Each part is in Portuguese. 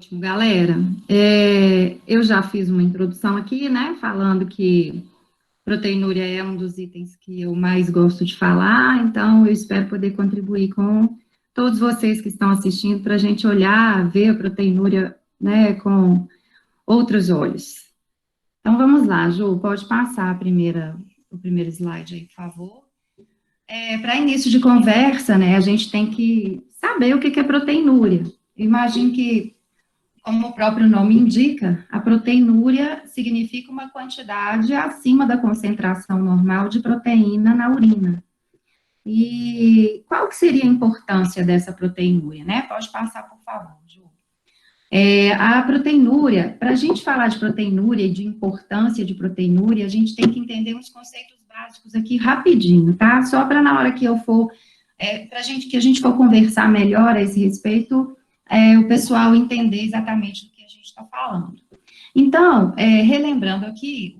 Ótimo, galera. Eu já fiz uma introdução aqui, né, falando que proteinúria é um dos itens que eu mais gosto de falar, então eu espero poder contribuir com todos vocês que estão assistindo para a gente olhar, ver a proteinúria, né, com outros olhos. Então vamos lá, Ju, pode passar o primeiro slide aí, por favor. Para início de conversa, né, a gente tem que saber o que é proteinúria. Imagino que, como o próprio nome indica, a proteinúria significa uma quantidade acima da concentração normal de proteína na urina. E qual que seria a importância dessa proteinúria, né? Pode passar, por favor, Ju. A proteinúria, para a gente falar de proteinúria e de importância de proteinúria, a gente tem que entender uns conceitos básicos aqui rapidinho, tá? Só para na hora que eu for, que a gente for conversar melhor a esse respeito, o pessoal entender exatamente do que a gente está falando. Então, relembrando aqui,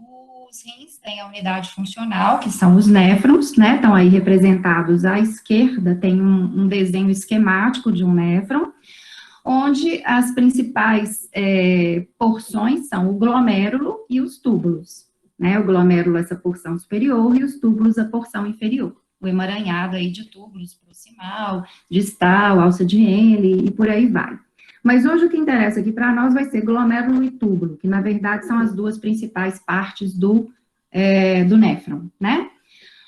os rins têm a unidade funcional, que são os néfrons, né? Estão aí representados à esquerda, tem um desenho esquemático de um néfron, onde as principais porções são o glomérulo e os túbulos, né? O glomérulo, essa porção superior, e os túbulos, a porção inferior. O emaranhado aí de túbulos, proximal, distal, alça de Henle, e por aí vai. Mas hoje o que interessa aqui para nós vai ser glomérulo e túbulo, que na verdade são as duas principais partes do néfron, né?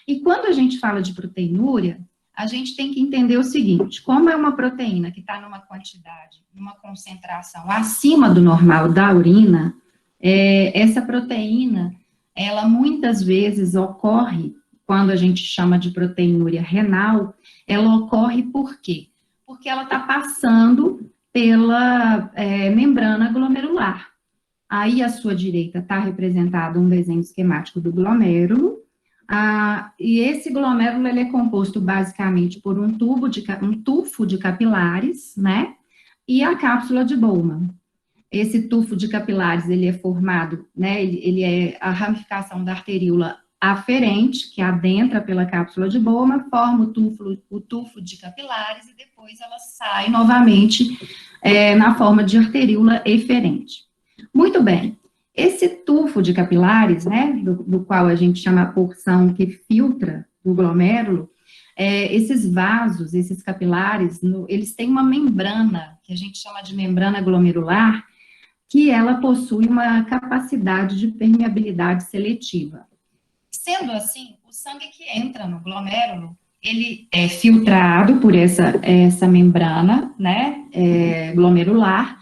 E quando a gente fala de proteinúria, a gente tem que entender o seguinte: como é uma proteína que está numa quantidade, numa concentração acima do normal da urina, essa proteína, ela muitas vezes ocorre, quando a gente chama de proteinúria renal, ela ocorre por quê? Porque ela está passando pela membrana glomerular. Aí, à sua direita, está representado um desenho esquemático do glomérulo. E esse glomérulo, ele é composto basicamente por um tufo de capilares, né? E a cápsula de Bowman. Esse tufo de capilares, ele é formado, né? Ele é a ramificação da arteríola aferente, que adentra pela cápsula de Bowman, forma o tufo de capilares e depois ela sai novamente na forma de arteríola eferente. Muito bem. Esse tufo de capilares, né, do qual a gente chama a porção que filtra do glomérulo, esses vasos, esses capilares, eles têm uma membrana, que a gente chama de membrana glomerular, que ela possui uma capacidade de permeabilidade seletiva. Sendo assim, o sangue que entra no glomérulo, ele é filtrado por essa membrana, né, glomerular,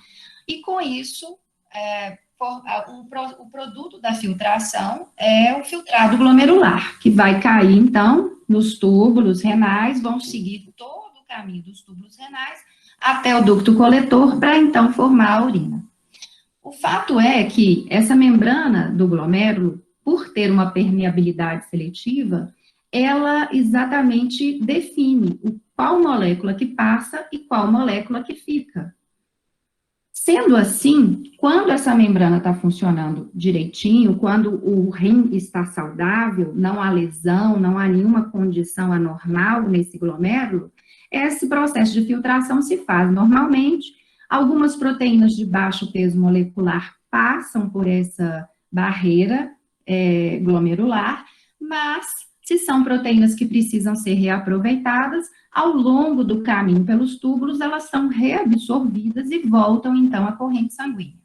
e com isso, o produto da filtração é o filtrado glomerular, que vai cair, então, nos túbulos renais, vão seguir todo o caminho dos túbulos renais até o ducto coletor, para então formar a urina. O fato é que essa membrana do glomérulo, por ter uma permeabilidade seletiva, ela exatamente define qual molécula que passa e qual molécula que fica. Sendo assim, quando essa membrana está funcionando direitinho, quando o rim está saudável, não há lesão, não há nenhuma condição anormal nesse glomérulo, esse processo de filtração se faz normalmente. Algumas proteínas de baixo peso molecular passam por essa barreira glomerular, mas se são proteínas que precisam ser reaproveitadas, ao longo do caminho pelos túbulos, elas são reabsorvidas e voltam, então, à corrente sanguínea.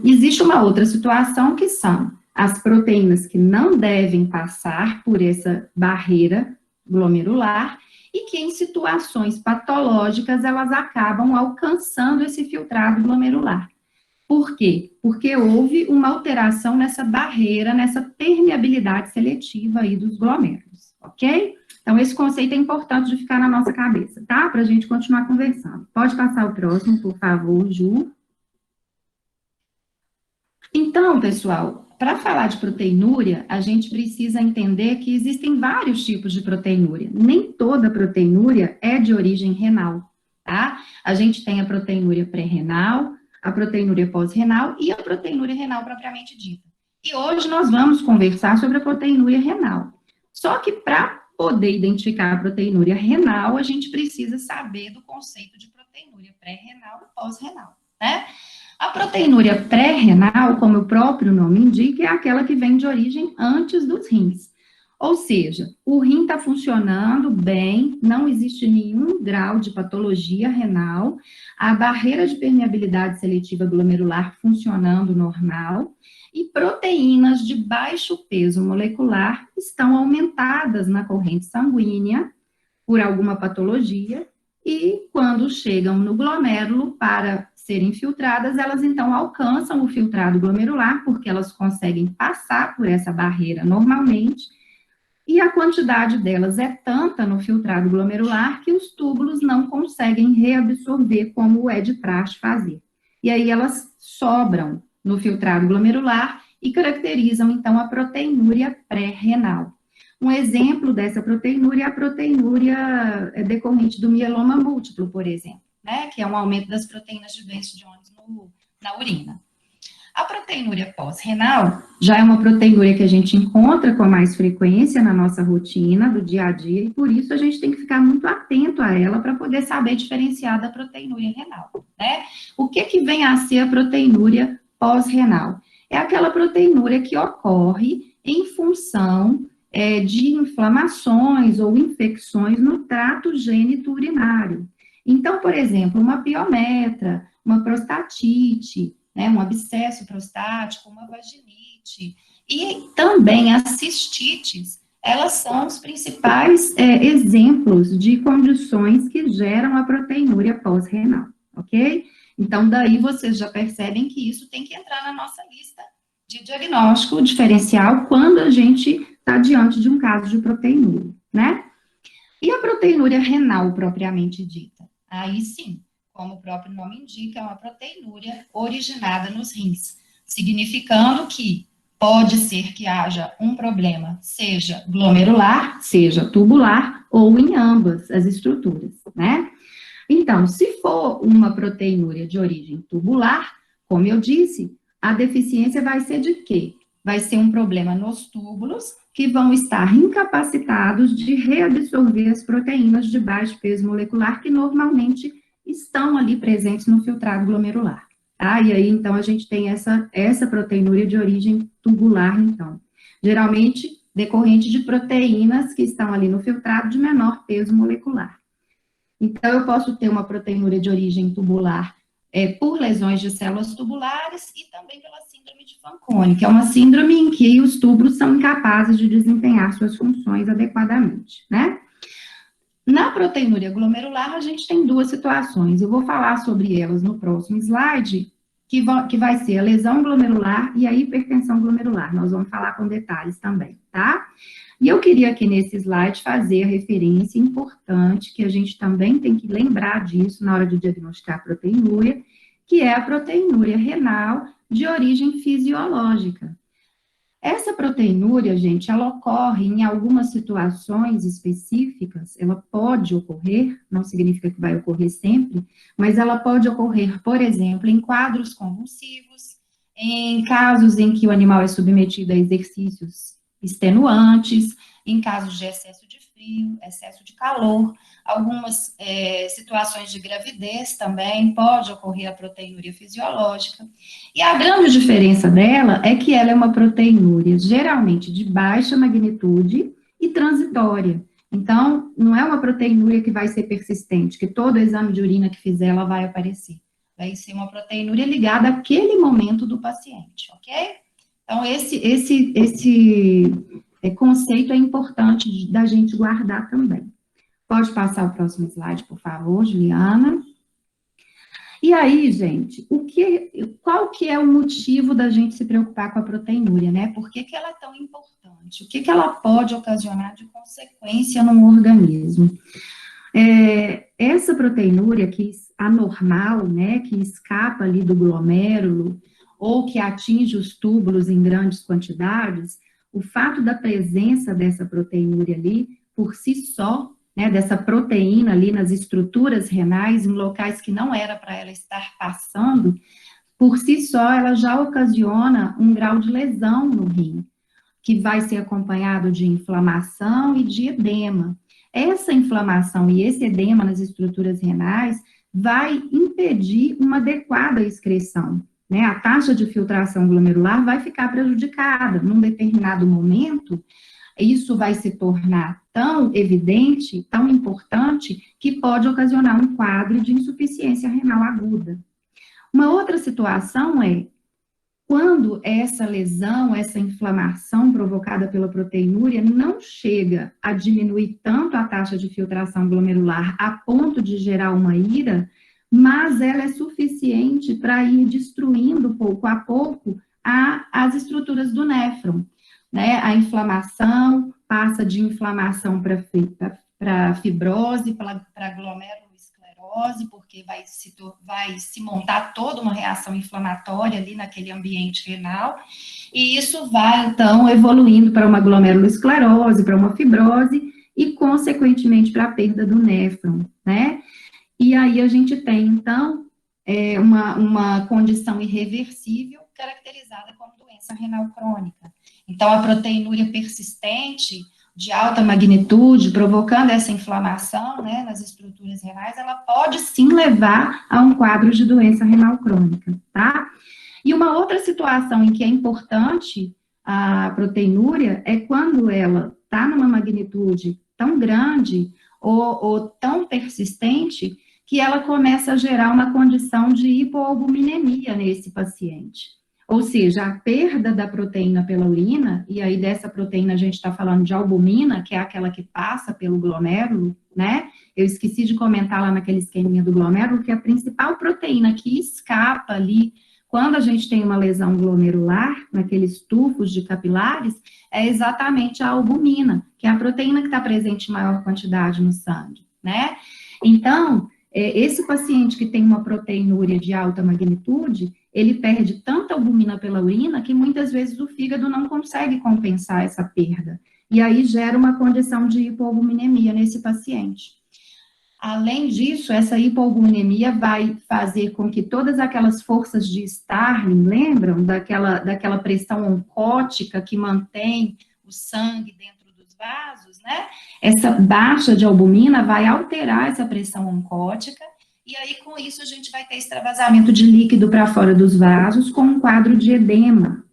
Existe uma outra situação, que são as proteínas que não devem passar por essa barreira glomerular e que, em situações patológicas, elas acabam alcançando esse filtrado glomerular. Por quê? Porque houve uma alteração nessa barreira, nessa permeabilidade seletiva aí dos glomérulos, ok? Então, esse conceito é importante de ficar na nossa cabeça, tá? Para a gente continuar conversando. Pode passar o próximo, por favor, Ju. Então, pessoal, para falar de proteinúria, a gente precisa entender que existem vários tipos de proteinúria. Nem toda proteinúria é de origem renal, tá? A gente tem a proteinúria pré-renal, a proteinúria pós-renal e a proteinúria renal propriamente dita. E hoje nós vamos conversar sobre a proteinúria renal. Só que para poder identificar a proteinúria renal, a gente precisa saber do conceito de proteinúria proteinúria pré-renal e pós-renal, né? A proteinúria pré-renal, como o próprio nome indica, é aquela que vem de origem antes dos rins. Ou seja, o rim está funcionando bem, não existe nenhum grau de patologia renal, a barreira de permeabilidade seletiva glomerular funcionando normal, e proteínas de baixo peso molecular estão aumentadas na corrente sanguínea por alguma patologia, e quando chegam no glomérulo para serem filtradas, elas então alcançam o filtrado glomerular, porque elas conseguem passar por essa barreira normalmente, e a quantidade delas é tanta no filtrado glomerular que os túbulos não conseguem reabsorver como é de praxe fazer. E aí elas sobram no filtrado glomerular e caracterizam, então, a proteinúria pré-renal. Um exemplo dessa proteinúria é a proteinúria decorrente do mieloma múltiplo, por exemplo, né, que é um aumento das proteínas de Best Jones na urina. A proteinúria pós-renal já é uma proteinúria que a gente encontra com mais frequência na nossa rotina do dia a dia, e por isso a gente tem que ficar muito atento a ela para poder saber diferenciar da proteinúria renal, né? O que vem a ser a proteinúria pós-renal? É aquela proteinúria que ocorre em função de inflamações ou infecções no trato gênito-urinário. Então, por exemplo, uma piometra, uma prostatite, né, um abscesso prostático, uma vaginite, e também as cistites, elas são os principais exemplos de condições que geram a proteinúria pós-renal, ok? Então, daí vocês já percebem que isso tem que entrar na nossa lista de diagnóstico diferencial quando a gente está diante de um caso de proteinúria, né? E a proteinúria renal propriamente dita? Aí sim, como o próprio nome indica, é uma proteinúria originada nos rins, significando que pode ser que haja um problema, seja glomerular, seja tubular, ou em ambas as estruturas, né? Então, se for uma proteinúria de origem tubular, como eu disse, a deficiência vai ser de quê? Vai ser um problema nos túbulos, que vão estar incapacitados de reabsorver as proteínas de baixo peso molecular, que normalmente estão ali presentes no filtrado glomerular, tá? E aí, então, a gente tem essa proteinúria de origem tubular, então. Geralmente, decorrente de proteínas que estão ali no filtrado de menor peso molecular. Então, eu posso ter uma proteinúria de origem tubular por lesões de células tubulares e também pela síndrome de Fanconi, que é uma síndrome em que os túbulos são incapazes de desempenhar suas funções adequadamente, né? Na proteinúria glomerular, a gente tem duas situações. Eu vou falar sobre elas no próximo slide, que vai ser a lesão glomerular e a hipertensão glomerular. Nós vamos falar com detalhes também, tá? E eu queria aqui nesse slide fazer a referência importante, que a gente também tem que lembrar disso na hora de diagnosticar a proteinúria, que é a proteinúria renal de origem fisiológica. Essa proteinúria, gente, ela ocorre em algumas situações específicas, ela pode ocorrer, não significa que vai ocorrer sempre, mas ela pode ocorrer, por exemplo, em quadros convulsivos, em casos em que o animal é submetido a exercícios extenuantes, em casos de excesso de frio, excesso de calor, algumas situações de gravidez também pode ocorrer a proteinúria fisiológica. E a grande diferença dela é que ela é uma proteinúria geralmente de baixa magnitude e transitória. Então, não é uma proteinúria que vai ser persistente, que todo exame de urina que fizer ela vai aparecer. Vai ser uma proteinúria ligada àquele momento do paciente, ok? Então, esse conceito é importante da gente guardar também. Pode passar o próximo slide, por favor, Juliana. E aí, gente, qual que é o motivo da gente se preocupar com a proteinúria, né? Por que ela é tão importante? O que ela pode ocasionar de consequência no organismo? Essa proteinúria anormal, né, que escapa ali do glomérulo, ou que atinge os túbulos em grandes quantidades, o fato da presença dessa proteinúria ali, por si só, né, dessa proteína ali nas estruturas renais, em locais que não era para ela estar passando, por si só, ela já ocasiona um grau de lesão no rim, que vai ser acompanhado de inflamação e de edema. Essa inflamação e esse edema nas estruturas renais vai impedir uma adequada excreção, né? A taxa de filtração glomerular vai ficar prejudicada. Num determinado momento, isso vai se tornar tão evidente, tão importante, que pode ocasionar um quadro de insuficiência renal aguda. Uma outra situação é quando essa lesão, essa inflamação provocada pela proteinúria não chega a diminuir tanto a taxa de filtração glomerular a ponto de gerar uma ira, mas ela é suficiente para ir destruindo pouco a pouco as estruturas do néfron, né? A inflamação passa de inflamação para fibrose, para glomerulosclerose, porque vai se montar toda uma reação inflamatória ali naquele ambiente renal, e isso vai, então, evoluindo para uma glomerulosclerose, para uma fibrose, e, consequentemente, para a perda do néfron, né? E aí a gente tem, então, uma condição irreversível caracterizada como doença renal crônica. Então, a proteinúria persistente, de alta magnitude, provocando essa inflamação, né, nas estruturas renais, ela pode sim levar a um quadro de doença renal crônica, tá? E uma outra situação em que é importante a proteinúria é quando ela está numa magnitude tão grande ou tão persistente que ela começa a gerar uma condição de hipoalbuminemia nesse paciente. Ou seja, a perda da proteína pela urina, e aí dessa proteína a gente está falando de albumina, que é aquela que passa pelo glomérulo, né? Eu esqueci de comentar lá naquele esqueminha do glomérulo que a principal proteína que escapa ali, quando a gente tem uma lesão glomerular, naqueles tufos de capilares, é exatamente a albumina, que é a proteína que está presente em maior quantidade no sangue, né? Então, esse paciente que tem uma proteinúria de alta magnitude, ele perde tanta albumina pela urina que muitas vezes o fígado não consegue compensar essa perda. E aí gera uma condição de hipoalbuminemia nesse paciente. Além disso, essa hipoalbuminemia vai fazer com que todas aquelas forças de Starling, lembram? Daquela pressão oncótica que mantém o sangue dentro dos vasos, né? Essa baixa de albumina vai alterar essa pressão oncótica, e aí com isso a gente vai ter extravasamento de líquido para fora dos vasos com um quadro de edema.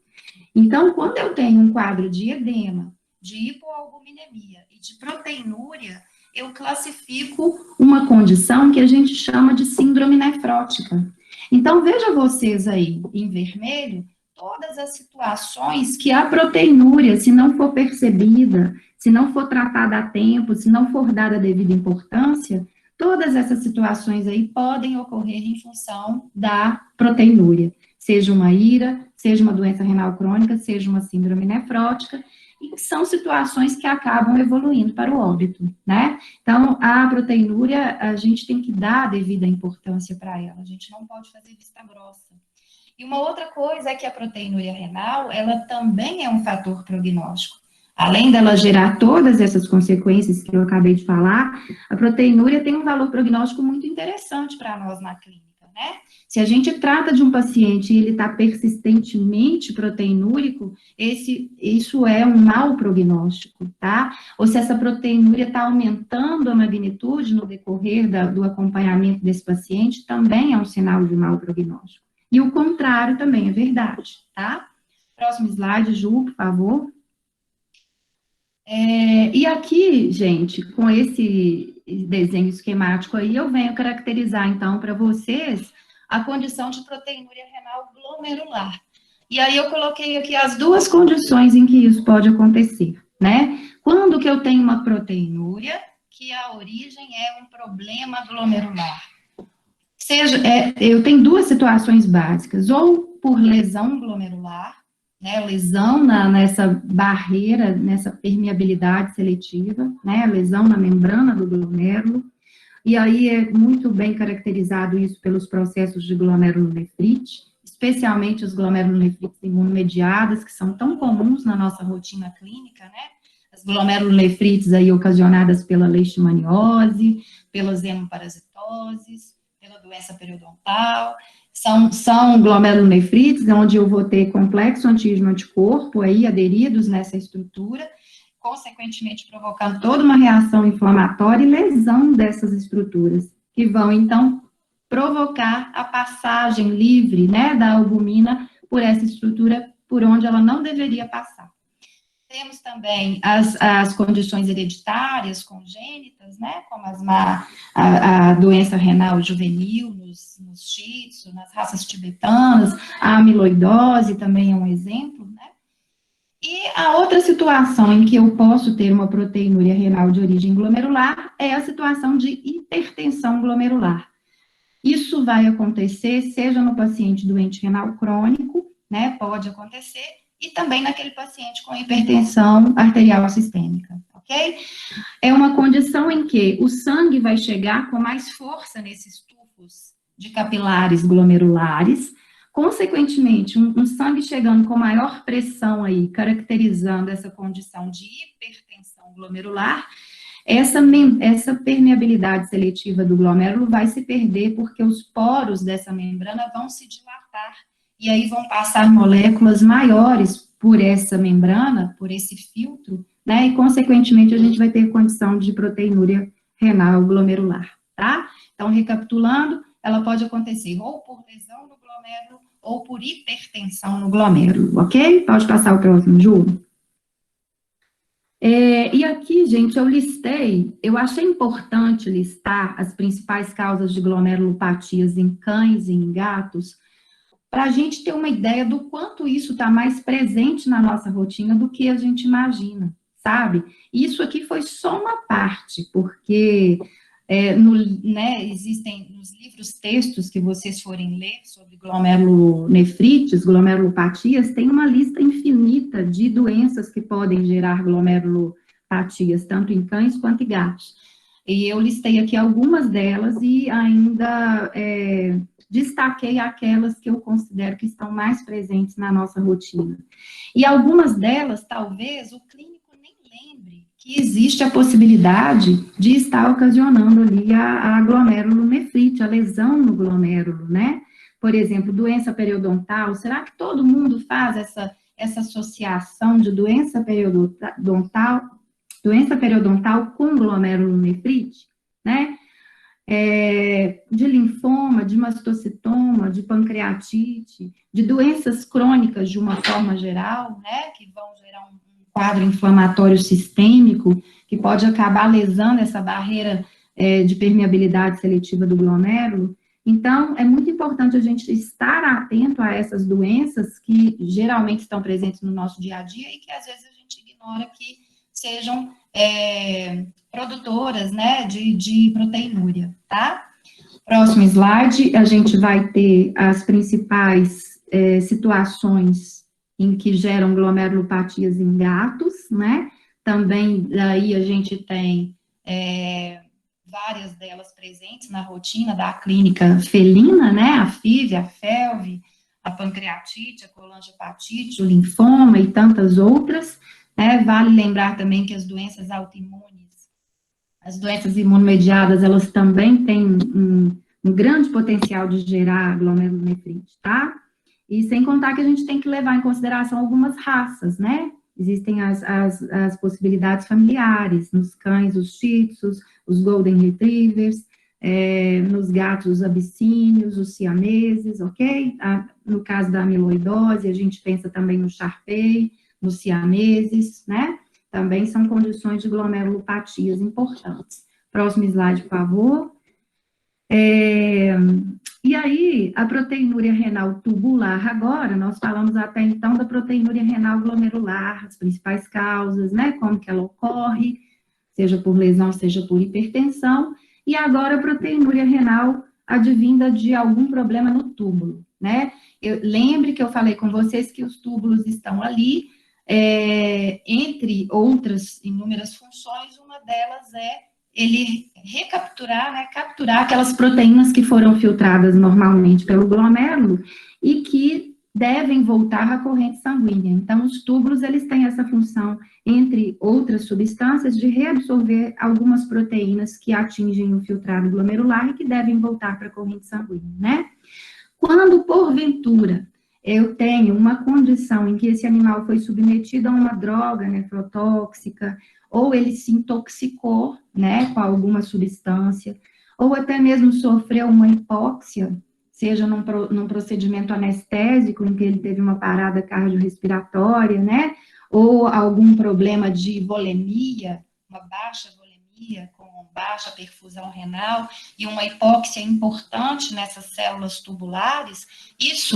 Então, quando eu tenho um quadro de edema, de hipoalbuminemia e de proteinúria, eu classifico uma condição que a gente chama de síndrome nefrótica. Então, veja vocês aí, em vermelho, todas as situações que a proteinúria, se não for percebida, se não for tratada a tempo, se não for dada a devida importância, todas essas situações aí podem ocorrer em função da proteinúria. Seja uma ira, seja uma doença renal crônica, seja uma síndrome nefrótica, e são situações que acabam evoluindo para o óbito, né? Então, a proteinúria, a gente tem que dar a devida importância para ela, a gente não pode fazer vista grossa. E uma outra coisa é que a proteinúria renal, ela também é um fator prognóstico. Além dela gerar todas essas consequências que eu acabei de falar, a proteinúria tem um valor prognóstico muito interessante para nós na clínica, né? Se a gente trata de um paciente e ele está persistentemente proteinúrico, isso é um mau prognóstico, tá? Ou se essa proteinúria está aumentando a magnitude no decorrer do acompanhamento desse paciente, também é um sinal de mau prognóstico. E o contrário também é verdade, tá? Próximo slide, Ju, por favor. E aqui, gente, com esse desenho esquemático aí, eu venho caracterizar, então, para vocês a condição de proteinúria renal glomerular. E aí eu coloquei aqui as duas condições em que isso pode acontecer, né? Quando que eu tenho uma proteinúria, que a origem é um problema glomerular. Eu tenho duas situações básicas, ou por lesão glomerular, né, lesão nessa barreira, nessa permeabilidade seletiva, né, lesão na membrana do glomérulo, e aí é muito bem caracterizado isso pelos processos de glomerulonefrite, especialmente os glomerulonefrites imunomediadas, que são tão comuns na nossa rotina clínica, né, as glomerulonefrites aí ocasionadas pela leishmaniose, pelas hemoparasitoses, pela doença periodontal. São glomerulonefrites, onde eu vou ter complexo antígeno-anticorpo aí aderidos nessa estrutura, consequentemente provocando toda uma reação inflamatória e lesão dessas estruturas, que vão, então, provocar a passagem livre, né, da albumina por essa estrutura por onde ela não deveria passar. Temos também as condições hereditárias congênitas, né, como a doença renal juvenil nos shih tzu, nas raças tibetanas, a amiloidose também é um exemplo, né. E a outra situação em que eu posso ter uma proteinúria renal de origem glomerular é a situação de hipertensão glomerular. Isso vai acontecer, seja no paciente doente renal crônico, né, pode acontecer, e também naquele paciente com hipertensão arterial sistêmica, ok? É uma condição em que o sangue vai chegar com mais força nesses tubos de capilares glomerulares, consequentemente, um sangue chegando com maior pressão aí, caracterizando essa condição de hipertensão glomerular, essa permeabilidade seletiva do glomérulo vai se perder porque os poros dessa membrana vão se dilatar e aí vão passar moléculas maiores por essa membrana, por esse filtro, né, e consequentemente a gente vai ter condição de proteinúria renal glomerular, tá? Então, recapitulando, ela pode acontecer ou por lesão no glomérulo ou por hipertensão no glomérulo, ok? Pode passar o próximo, Ju. E aqui, gente, eu achei importante listar as principais causas de glomerulopatias em cães e em gatos, para a gente ter uma ideia do quanto isso está mais presente na nossa rotina do que a gente imagina, sabe? Isso aqui foi só uma parte, porque existem nos livros textos que vocês forem ler sobre glomerulonefrites, glomerulopatias, tem uma lista infinita de doenças que podem gerar glomerulopatias, tanto em cães quanto em gatos. E eu listei aqui algumas delas e ainda destaquei aquelas que eu considero que estão mais presentes na nossa rotina. E algumas delas, talvez, o clínico nem lembre que existe a possibilidade de estar ocasionando ali a glomerulonefrite, a lesão no glomérulo, né? Por exemplo, doença periodontal, será que todo mundo faz essa associação de doença periodontal com glomerulonefrite, né? De linfoma, de mastocitoma, de pancreatite, de doenças crônicas de uma forma geral, né, que vão gerar um quadro inflamatório sistêmico, que pode acabar lesando essa barreira de permeabilidade seletiva do glomérulo. Então, é muito importante a gente estar atento a essas doenças que geralmente estão presentes no nosso dia a dia e que às vezes a gente ignora que sejam produtoras, né, de proteinúria, tá? Próximo slide, a gente vai ter as principais situações em que geram glomerulopatias em gatos, né? Também daí a gente tem várias delas presentes na rotina da clínica felina, né? A FIV, a FeLV, a pancreatite, a colangiopatite, o linfoma e tantas outras. Vale lembrar também que as doenças autoimunes, as doenças imunomediadas, elas também têm um grande potencial de gerar glomerulonefrite, tá? E sem contar que a gente tem que levar em consideração algumas raças, né? Existem as possibilidades familiares, nos cães, os shih tzus, os golden retrievers, nos gatos, os abissínios, os siameses, ok? No caso da amiloidose, a gente pensa também no Shar-Pei, nos siameses, né? Também são condições de glomerulopatias importantes. Próximo slide, por favor. E aí, a proteinúria renal tubular, agora, nós falamos até então da proteinúria renal glomerular, as principais causas, né? Como que ela ocorre, seja por lesão, seja por hipertensão. E agora, a proteinúria renal advinda de algum problema no túbulo, né? Lembre que eu falei com vocês que os túbulos estão ali, entre outras inúmeras funções, uma delas é ele recapturar, né, capturar aquelas proteínas que foram filtradas normalmente pelo glomérulo e que devem voltar à corrente sanguínea. Então, os túbulos, eles têm essa função, entre outras substâncias, de reabsorver algumas proteínas que atingem o filtrado glomerular e que devem voltar para a corrente sanguínea, né? Quando, porventura, eu tenho uma condição em que esse animal foi submetido a uma droga nefrotóxica, ou ele se intoxicou, né, com alguma substância, ou até mesmo sofreu uma hipóxia, seja num procedimento anestésico, em que ele teve uma parada cardiorrespiratória, né? Ou algum problema de volemia, uma baixa volemia, com baixa perfusão renal, e uma hipóxia importante nessas células tubulares,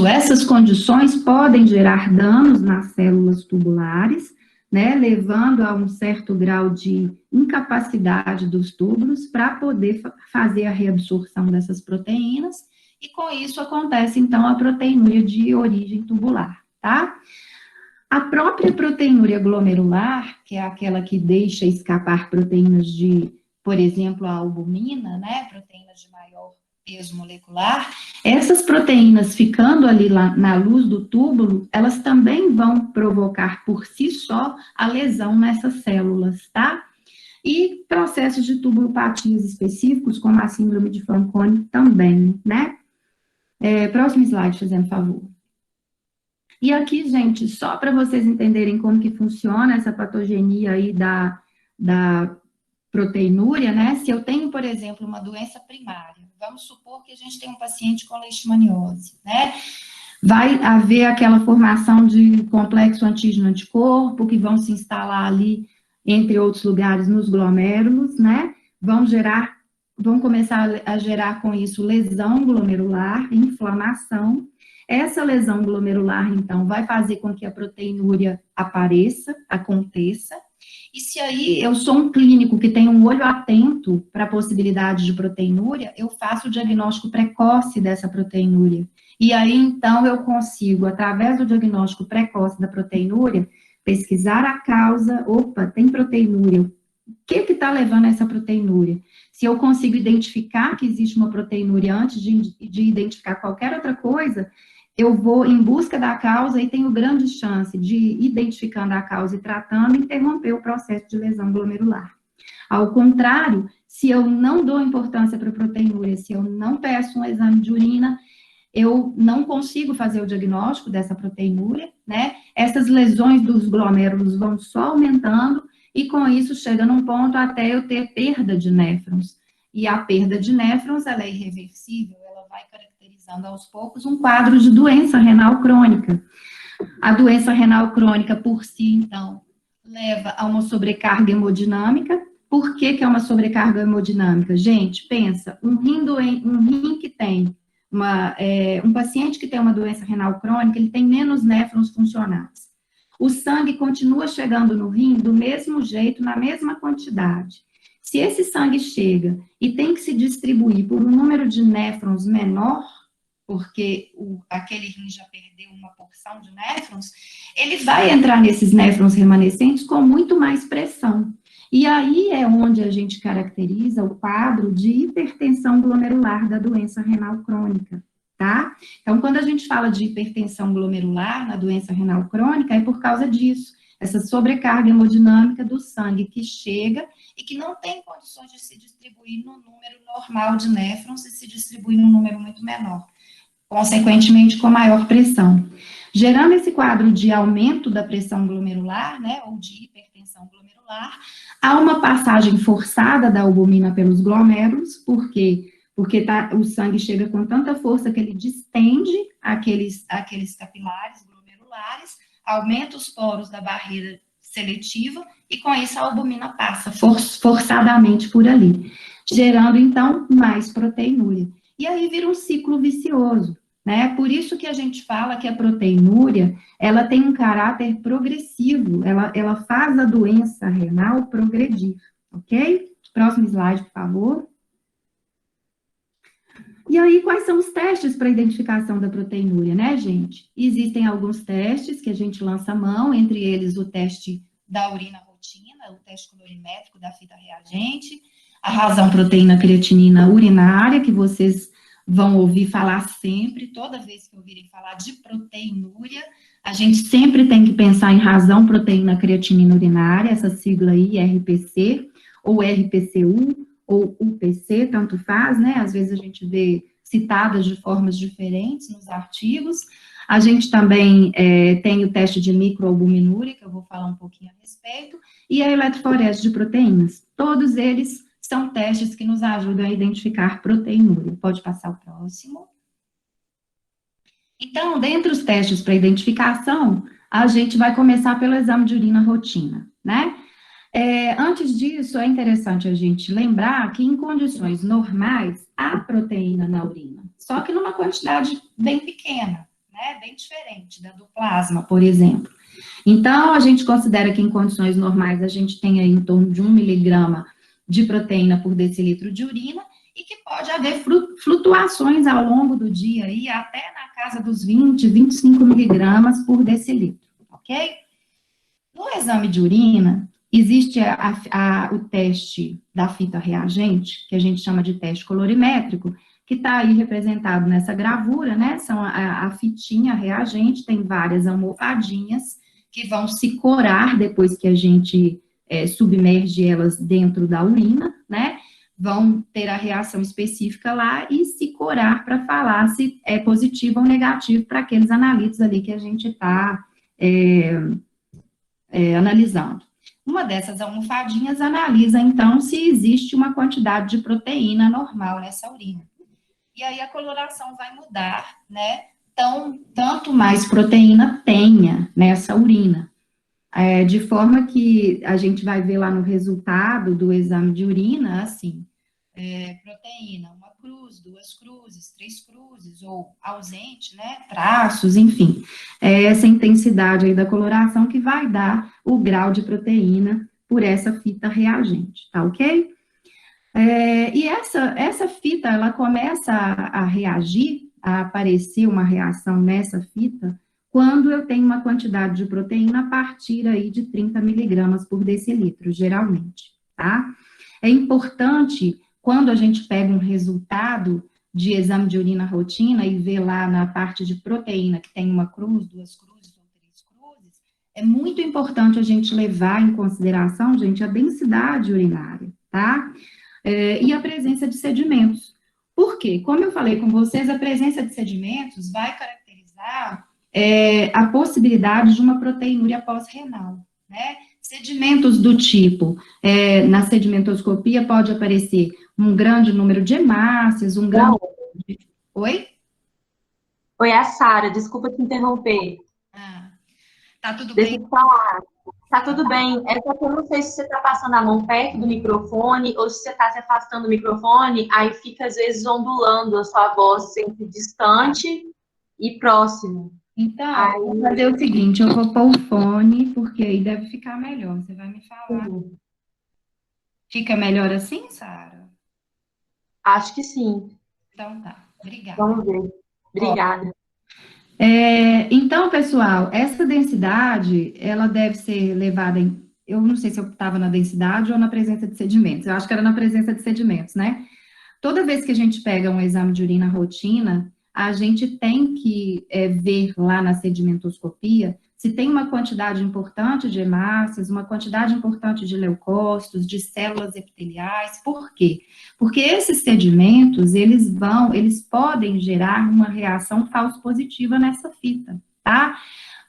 essas condições podem gerar danos nas células tubulares, né, levando a um certo grau de incapacidade dos túbulos para poder fazer a reabsorção dessas proteínas, e com isso acontece, então, a proteinúria de origem tubular, tá? A própria proteinúria glomerular, que é aquela que deixa escapar proteínas de, por exemplo, a albumina, né, proteínas de maior peso molecular, essas proteínas ficando ali lá na luz do túbulo, elas também vão provocar por si só a lesão nessas células, tá? E processos de tubulopatias específicos, como a síndrome de Fanconi também, né? Próximo slide, fazendo favor. E aqui, gente, só para vocês entenderem como que funciona essa patogenia aí da proteinúria, né? Se eu tenho, por exemplo, uma doença primária, vamos supor que a gente tem um paciente com leishmaniose, né? Vai haver aquela formação de complexo antígeno-anticorpo, que vão se instalar ali, entre outros lugares, nos glomérulos, né? Vão começar a gerar com isso lesão glomerular, inflamação. Essa lesão glomerular, então, vai fazer com que a proteinúria aconteça. E se aí eu sou um clínico que tem um olho atento para a possibilidade de proteinúria, eu faço o diagnóstico precoce dessa proteinúria. E aí, então, eu consigo, através do diagnóstico precoce da proteinúria, pesquisar a causa. Opa, tem proteinúria. O que está levando a essa proteinúria? Se eu consigo identificar que existe uma proteinúria antes de identificar qualquer outra coisa, eu vou em busca da causa e tenho grande chance de, identificando a causa e tratando, interromper o processo de lesão glomerular. Ao contrário, se eu não dou importância para a proteinúria, se eu não peço um exame de urina, eu não consigo fazer o diagnóstico dessa proteinúria, né? Essas lesões dos glomérulos vão só aumentando e com isso chega num ponto até eu ter perda de néfrons. E a perda de néfrons, ela é irreversível, ela vai caracterizando aos poucos um quadro de doença renal crônica. A doença renal crônica por si, então, leva a uma sobrecarga hemodinâmica. Por que é uma sobrecarga hemodinâmica? Gente, pensa, um rim que tem um paciente que tem uma doença renal crônica, ele tem menos néfrons funcionais. O sangue continua chegando no rim do mesmo jeito, na mesma quantidade. Se esse sangue chega e tem que se distribuir por um número de néfrons menor, porque aquele rim já perdeu uma porção de néfrons, ele vai entrar nesses néfrons remanescentes com muito mais pressão. E aí é onde a gente caracteriza o quadro de hipertensão glomerular da doença renal crônica, tá? Então, quando a gente fala de hipertensão glomerular na doença renal crônica, é por causa disso, essa sobrecarga hemodinâmica do sangue que chega e que não tem condições de se distribuir no número normal de néfrons e se distribuir num número muito menor, consequentemente com maior pressão. Gerando esse quadro de aumento da pressão glomerular, né, ou de hipertensão glomerular, há uma passagem forçada da albumina pelos glomérulos, porque o sangue chega com tanta força que ele distende aqueles capilares glomerulares, aumenta os poros da barreira seletiva, e com isso a albumina passa forçadamente por ali, gerando, então, mais proteinúria. E aí vira um ciclo vicioso, né? Por isso que a gente fala que a proteinúria, ela tem um caráter progressivo, ela faz a doença renal progredir, ok? Próximo slide, por favor. E aí, quais são os testes para identificação da proteinúria, né, gente? Existem alguns testes que a gente lança a mão, entre eles o teste da urina rotina, o teste colorimétrico da fita reagente, a razão proteína creatinina urinária, que vocês vão ouvir falar sempre, toda vez que ouvirem falar de proteinúria, a gente sempre tem que pensar em razão proteína creatinina urinária, essa sigla aí, RPC, ou RPCU, ou UPC, tanto faz, né? Às vezes a gente vê citadas de formas diferentes nos artigos. A gente também tem o teste de microalbuminúria, que eu vou falar um pouquinho a respeito, e a eletroforese de proteínas. Todos eles são testes que nos ajudam a identificar proteinúria. Pode passar o próximo. Então, dentre os testes para identificação, a gente vai começar pelo exame de urina rotina, né? Antes disso, é interessante a gente lembrar que em condições normais, há proteína na urina, só que numa quantidade bem pequena, né? Bem diferente da do plasma, por exemplo. Então, a gente considera que em condições normais a gente tem aí em torno de 1 miligrama de proteína por decilitro de urina e que pode haver flutuações ao longo do dia aí até na casa dos 20, 25 miligramas por decilitro, ok? No exame de urina, existe o teste da fita reagente, que a gente chama de teste colorimétrico, que está aí representado nessa gravura, né? São a fitinha reagente, tem várias almofadinhas que vão se corar depois que a gente submerge elas dentro da urina, né? Vão ter a reação específica lá e se corar para falar se é positivo ou negativo para aqueles analitos ali que a gente está analisando. Uma dessas almofadinhas analisa, então, se existe uma quantidade de proteína normal nessa urina. E aí a coloração vai mudar, né? Então, tanto mais proteína tenha nessa urina. De forma que a gente vai ver lá no resultado do exame de urina, assim, proteína, uma cruz, duas cruzes, três cruzes, ou ausente, né, traços, enfim. Essa intensidade aí da coloração que vai dar o grau de proteína por essa fita reagente, tá ok? E essa fita, ela começa a reagir, a aparecer uma reação nessa fita, quando eu tenho uma quantidade de proteína a partir aí de 30 miligramas por decilitro, geralmente, tá? É importante, quando a gente pega um resultado de exame de urina rotina e vê lá na parte de proteína que tem uma cruz, duas cruzes ou três cruzes, é muito importante a gente levar em consideração, gente, a densidade urinária, tá? E a presença de sedimentos. Por quê? Como eu falei com vocês, a presença de sedimentos vai caracterizar a possibilidade de uma proteinúria pós-renal, né? Sedimentos do tipo, na sedimentoscopia pode aparecer um grande número de hemácias, um grande... Oi? Oi, a Sara, desculpa te interromper. Tá tudo Deixa bem? eu te falar. Tá tudo bem. É porque eu não sei se você está passando a mão perto do microfone ou se você está se afastando do microfone, aí fica às vezes ondulando a sua voz entre distante e próximo. Então, aí... vou fazer o seguinte, eu vou pôr o fone, porque aí deve ficar melhor. Você vai me falar. Fica melhor assim, Sara? Acho que sim. Então tá, obrigada. Vamos ver. Obrigada. Então, pessoal, essa densidade, ela deve ser levada em... Eu não sei se eu estava na densidade ou na presença de sedimentos. Eu acho que era na presença de sedimentos, né? Toda vez que a gente pega um exame de urina rotina, a gente tem que ver lá na sedimentoscopia se tem uma quantidade importante de hemácias, uma quantidade importante de leucócitos, de células epiteliais. Por quê? Porque esses sedimentos, eles podem gerar uma reação falso-positiva nessa fita, tá?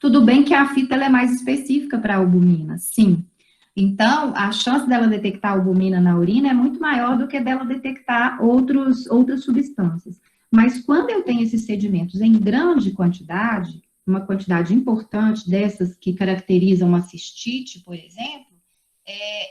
Tudo bem que a fita ela é mais específica para a albumina, sim. Então, a chance dela detectar albumina na urina é muito maior do que dela detectar outras substâncias. Mas quando eu tenho esses sedimentos em grande quantidade, uma quantidade importante dessas que caracterizam uma cistite, por exemplo,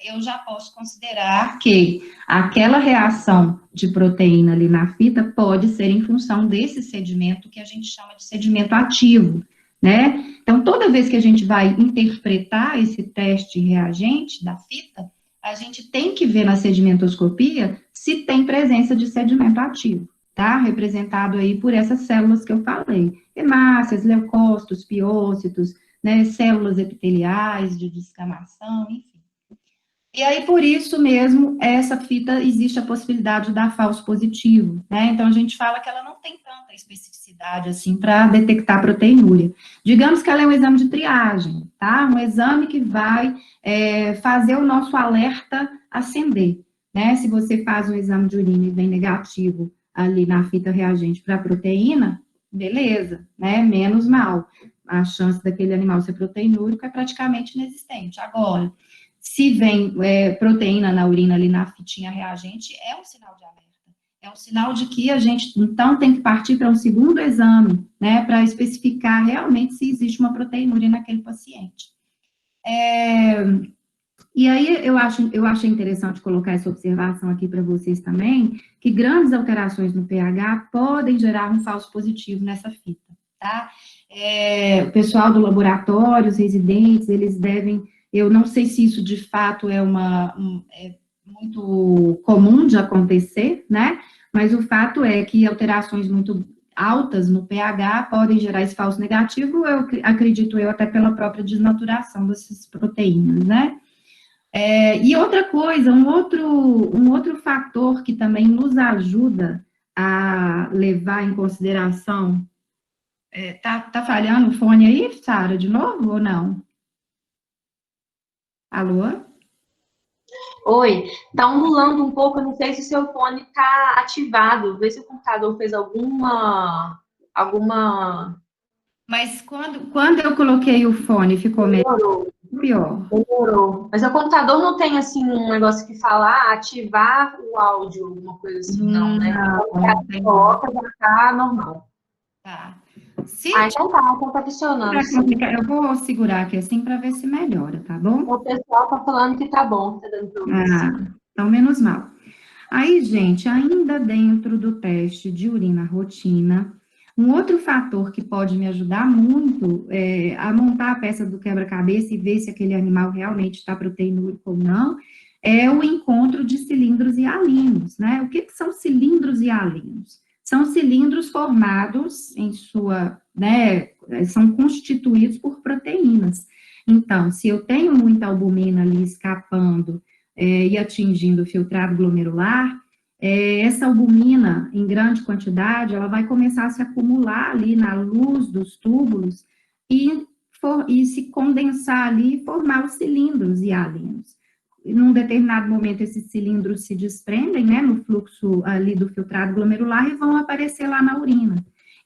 eu já posso considerar que aquela reação de proteína ali na fita pode ser em função desse sedimento que a gente chama de sedimento ativo, né? Então, toda vez que a gente vai interpretar esse teste reagente da fita, a gente tem que ver na sedimentoscopia se tem presença de sedimento ativo, tá? Representado aí por essas células que eu falei. Hemácias, leucócitos, piócitos, né? Células epiteliais de descamação, enfim. E aí, por isso mesmo, essa fita existe a possibilidade de dar falso positivo, né? Então, a gente fala que ela não tem tanta especificidade, assim, para detectar proteinúria. Digamos que ela é um exame de triagem, tá? Um exame que vai fazer o nosso alerta acender, né? Se você faz um exame de urina e vem negativo ali na fita reagente para proteína, beleza, né? Menos mal. A chance daquele animal ser proteinúrico é praticamente inexistente. Agora, Se vem proteína na urina ali na fitinha reagente, é um sinal de alerta. É um sinal de que a gente, então, tem que partir para um segundo exame, né, para especificar realmente se existe uma proteinúria naquele paciente. E aí, eu achei interessante colocar essa observação aqui para vocês também, que grandes alterações no pH podem gerar um falso positivo nessa fita, tá? O pessoal do laboratório, os residentes, eles devem, eu não sei se isso de fato é muito comum de acontecer, né? Mas o fato é que alterações muito altas no pH podem gerar esse falso negativo, eu acredito eu, até pela própria desnaturação dessas proteínas, né? E outra coisa, um outro fator que também nos ajuda a levar em consideração, tá falhando o fone aí, Sara, de novo ou não? Alô? Oi, tá ondulando um pouco, eu não sei se o seu fone tá ativado, vê se o computador fez alguma... Mas quando eu coloquei o fone, ficou melhor, pior? Demorou. Mas o computador não tem, assim, um negócio que fala, ativar o áudio, alguma coisa assim, não, né? Não, tem não. Coloca, já tá normal. Tá. Se Então tá funcionando. eu vou segurar aqui assim para ver se melhora, tá bom? O pessoal tá falando que tá bom, tá dando problema. Então menos mal. Aí, gente, ainda dentro do teste de urina rotina, um outro fator que pode me ajudar muito a montar a peça do quebra-cabeça e ver se aquele animal realmente está proteinúrico ou não, é o encontro de cilindros e alinos, né? O que são cilindros e alinos? São cilindros formados em sua, né, são constituídos por proteínas. Então, se eu tenho muita albumina ali escapando e atingindo o filtrado glomerular, essa albumina, em grande quantidade, ela vai começar a se acumular ali na luz dos túbulos e se condensar ali e formar os cilindros hialinos. Num determinado momento, esses cilindros se desprendem, né, no fluxo ali do filtrado glomerular e vão aparecer lá na urina.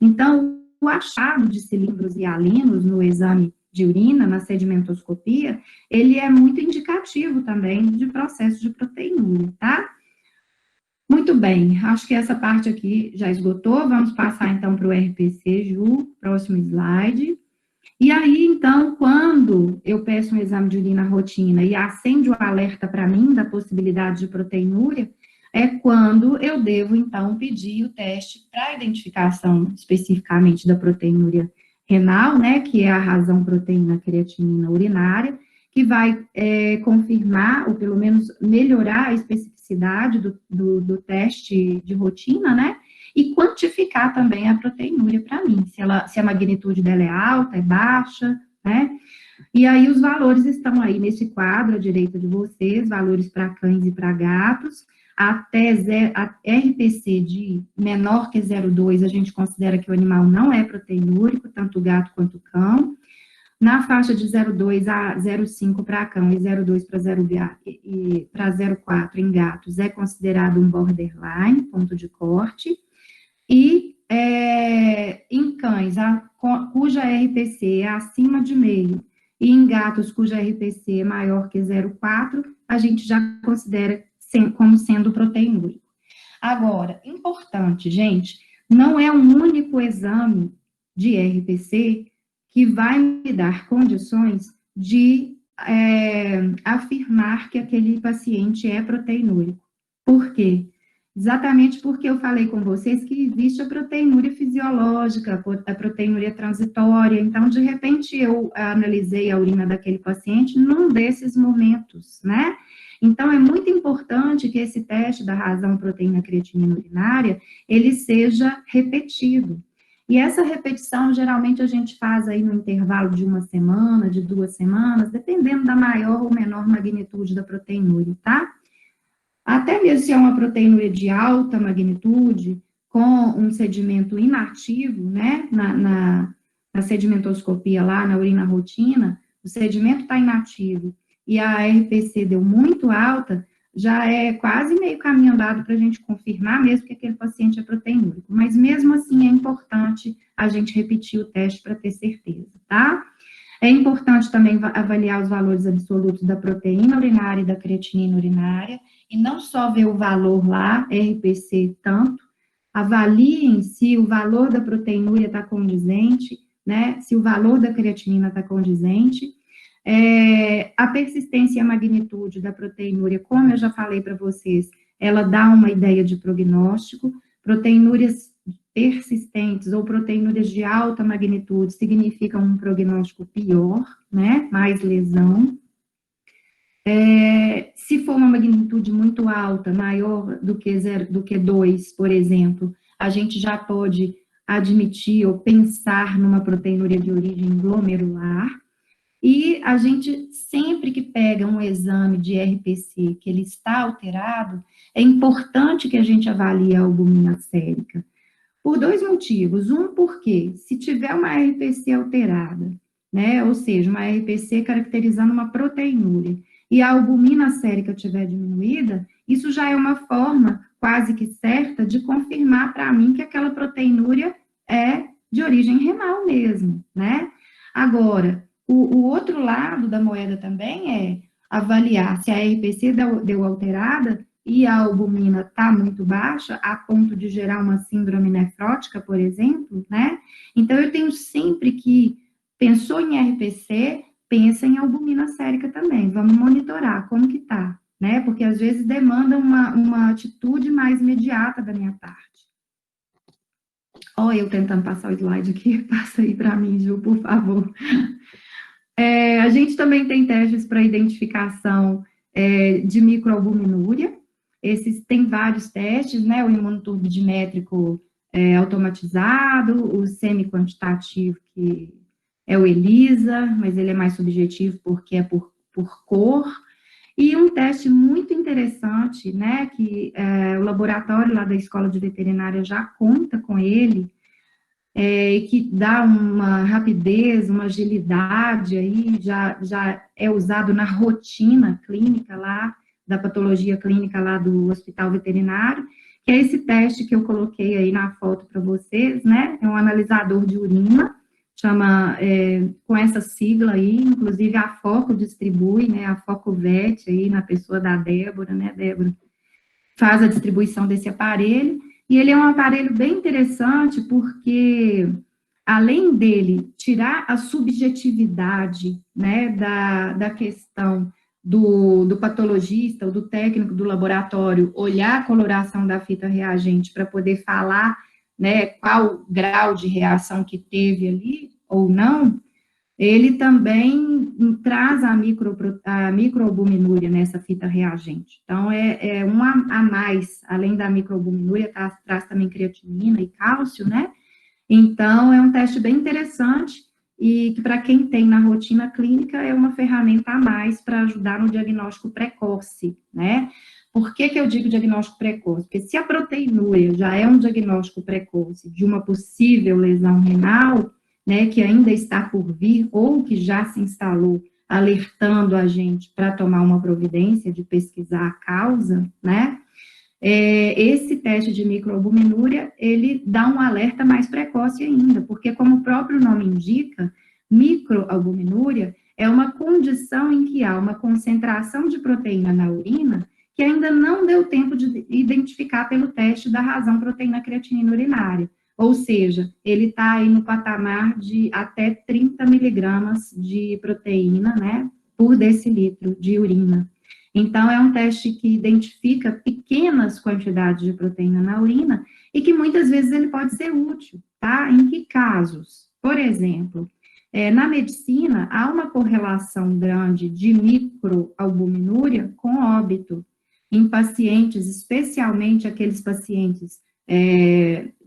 Então, o achado de cilindros hialinos no exame de urina, na sedimentoscopia, ele é muito indicativo também de processo de proteinúria, tá? Muito bem, acho que essa parte aqui já esgotou, vamos passar então para o RPC, Ju, próximo slide. E aí, então, quando eu peço um exame de urina rotina e acende o alerta para mim da possibilidade de proteinúria, é quando eu devo, então, pedir o teste para identificação especificamente da proteinúria renal, né, que é a razão proteína creatinina urinária, que vai confirmar, ou pelo menos melhorar a especificidade do teste de rotina, né, e quantificar também a proteinúria para mim, se a magnitude dela é alta, é baixa, né? E aí os valores estão aí nesse quadro à direita de vocês, valores para cães e para gatos, até a RPC de menor que 0,2, a gente considera que o animal não é proteinúrico, tanto o gato quanto o cão. Na faixa de 0,2 a 0,5 para cão e 0,2 para 0,4 em gatos, é considerado um borderline, ponto de corte. E em cães, cuja RPC é acima de meio, e em gatos cuja RPC é maior que 0,4, a gente já considera como sendo proteinúrico. Agora, importante, gente, não é um único exame de RPC que vai me dar condições de afirmar que aquele paciente é proteinúrico. Por quê? Exatamente porque eu falei com vocês que existe a proteinúria fisiológica, a proteinúria transitória, então, de repente, eu analisei a urina daquele paciente num desses momentos, né? Então, é muito importante que esse teste da razão proteína creatinina urinária, ele seja repetido. E essa repetição, geralmente, a gente faz aí no intervalo de 1 semana, de 2 semanas, dependendo da maior ou menor magnitude da proteinúria, tá? Até mesmo se é uma proteinúria de alta magnitude, com um sedimento inativo, né, na sedimentoscopia lá, na urina rotina, o sedimento está inativo e a RPC deu muito alta, já é quase meio caminho andado para a gente confirmar mesmo que aquele paciente é proteinúrico. Mas mesmo assim é importante a gente repetir o teste para ter certeza, tá? É importante também avaliar os valores absolutos da proteína urinária e da creatinina urinária, e não só ver o valor lá, RPC tanto, avaliem se o valor da proteinúria está condizente, né, se o valor da creatinina está condizente. A persistência e a magnitude da proteinúria, como eu já falei para vocês, ela dá uma ideia de prognóstico. Proteinúrias persistentes ou proteinúrias de alta magnitude significam um prognóstico pior, né, mais lesão. Se for uma magnitude muito alta, maior do que 2, por exemplo, a gente já pode admitir ou pensar numa proteinúria de origem glomerular. E a gente, sempre que pega um exame de RPC que ele está alterado, é importante que a gente avalie a albumina sérica. Por 2 motivos. Um, porque se tiver uma RPC alterada, né, ou seja, uma RPC caracterizando uma proteinúria, e a albumina sérica estiver diminuída, isso já é uma forma quase que certa de confirmar para mim que aquela proteinúria é de origem renal mesmo, né? Agora, o outro lado da moeda também é avaliar se a RPC deu alterada e a albumina está muito baixa, a ponto de gerar uma síndrome nefrótica, por exemplo, né? Então, eu tenho sempre que, pensou em RPC, pensa em albumina sérica também, vamos monitorar como que tá, né? Porque às vezes demanda uma atitude mais imediata da minha parte. Olha, eu tentando passar o slide aqui, passa aí para mim, Ju, por favor. A gente também tem testes para identificação de microalbuminúria. Esses tem vários testes, né? O imunoturbidimétrico automatizado, o semi-quantitativo, que é o ELISA, mas ele é mais subjetivo porque é por cor. E um teste muito interessante, né? Que o laboratório lá da Escola de Veterinária já conta com ele, que dá uma rapidez, uma agilidade aí, já é usado na rotina clínica lá, da patologia clínica lá do hospital veterinário, que é esse teste que eu coloquei aí na foto para vocês, né, é um analisador de urina, chama, com essa sigla aí, inclusive a Foco distribui, né, a Focovet aí, na pessoa da Débora, né, Débora, faz a distribuição desse aparelho, e ele é um aparelho bem interessante, porque, além dele tirar a subjetividade, né, da questão do patologista, ou do técnico do laboratório, olhar a coloração da fita reagente para poder falar, né, qual grau de reação que teve ali, ou não, ele também traz a microalbuminúria nessa fita reagente. Então, é um a mais, além da microalbuminúria, traz também creatinina e cálcio, né? Então, é um teste bem interessante e que, para quem tem na rotina clínica, é uma ferramenta a mais para ajudar no diagnóstico precoce, né? Por que eu digo diagnóstico precoce? Porque se a proteinúria já é um diagnóstico precoce de uma possível lesão renal, né, que ainda está por vir, ou que já se instalou, alertando a gente para tomar uma providência de pesquisar a causa, né, esse teste de microalbuminúria, ele dá um alerta mais precoce ainda, porque como o próprio nome indica, microalbuminúria é uma condição em que há uma concentração de proteína na urina que ainda não deu tempo de identificar pelo teste da razão proteína creatinina urinária. Ou seja, ele está aí no patamar de até 30 miligramas de proteína, né, por decilitro de urina. Então, é um teste que identifica pequenas quantidades de proteína na urina e que muitas vezes ele pode ser útil, tá? Em que casos? Por exemplo, na medicina, há uma correlação grande de microalbuminúria com óbito em pacientes, especialmente aqueles pacientes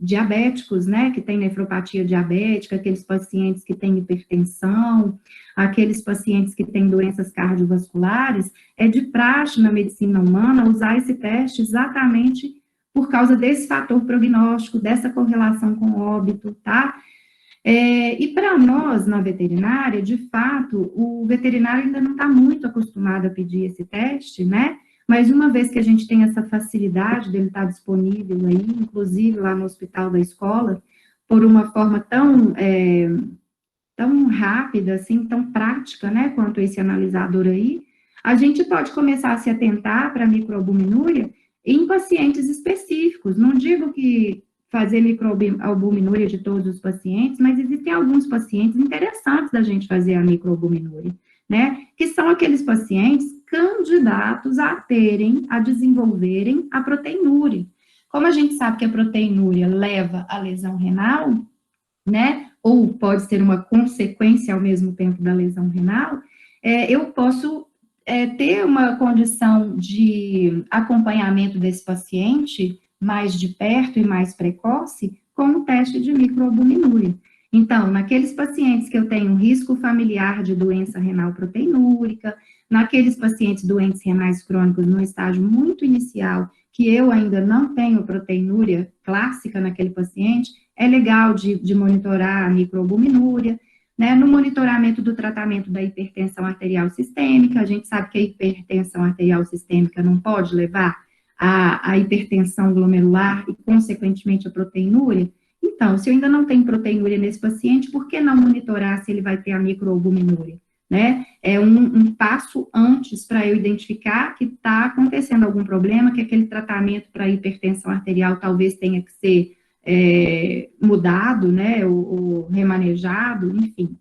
diabéticos, né, que tem nefropatia diabética, aqueles pacientes que têm hipertensão, aqueles pacientes que têm doenças cardiovasculares, é de praxe na medicina humana usar esse teste exatamente por causa desse fator prognóstico, dessa correlação com óbito, tá? E para nós, na veterinária, de fato, o veterinário ainda não está muito acostumado a pedir esse teste, né? Mas uma vez que a gente tem essa facilidade dele estar disponível aí, inclusive lá no hospital da escola, por uma forma tão tão rápida, assim, tão prática, né, quanto esse analisador aí, a gente pode começar a se atentar para a microalbuminúria em pacientes específicos. Não digo que fazer microalbuminúria de todos os pacientes, mas existem alguns pacientes interessantes da gente fazer a microalbuminúria, né, que são aqueles pacientes candidatos a terem, a desenvolverem a proteinúria. Como a gente sabe que a proteinúria leva à lesão renal, né, ou pode ser uma consequência ao mesmo tempo da lesão renal, eu posso ter uma condição de acompanhamento desse paciente mais de perto e mais precoce com o teste de microalbuminúria. Então, naqueles pacientes que eu tenho risco familiar de doença renal proteinúrica, naqueles pacientes doentes renais crônicos no estágio muito inicial, que eu ainda não tenho proteinúria clássica naquele paciente, é legal de monitorar a microalbuminúria, né? No monitoramento do tratamento da hipertensão arterial sistêmica, a gente sabe que a hipertensão arterial sistêmica não pode levar à hipertensão glomerular e, consequentemente, a proteinúria. Então, se eu ainda não tenho proteinúria nesse paciente, por que não monitorar se ele vai ter a microalbuminúria? Né? É um passo antes para eu identificar que está acontecendo algum problema, que aquele tratamento para hipertensão arterial talvez tenha que ser mudado, né, ou remanejado, enfim.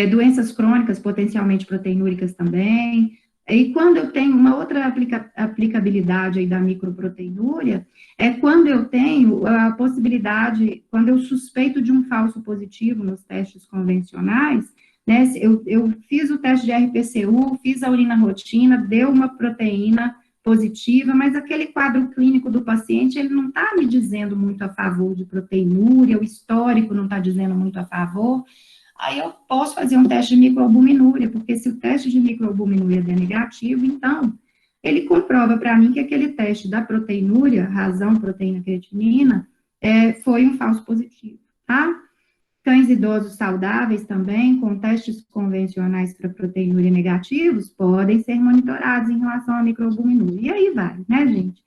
Doenças crônicas potencialmente proteinúricas também. E quando eu tenho uma outra aplicabilidade aí da microproteinúria, é quando eu tenho a possibilidade, quando eu suspeito de um falso positivo nos testes convencionais, né, eu fiz o teste de RPCU, fiz a urina rotina, deu uma proteína positiva, mas aquele quadro clínico do paciente, ele não está me dizendo muito a favor de proteinúria, o histórico não está dizendo muito a favor, aí eu posso fazer um teste de microalbuminúria, porque se o teste de microalbuminúria der negativo, então, ele comprova para mim que aquele teste da proteinúria, razão proteína creatinina, foi um falso positivo, tá? Cães idosos saudáveis também, com testes convencionais para proteinúria negativos, podem ser monitorados em relação à microalbuminúria. E aí vai, né, gente?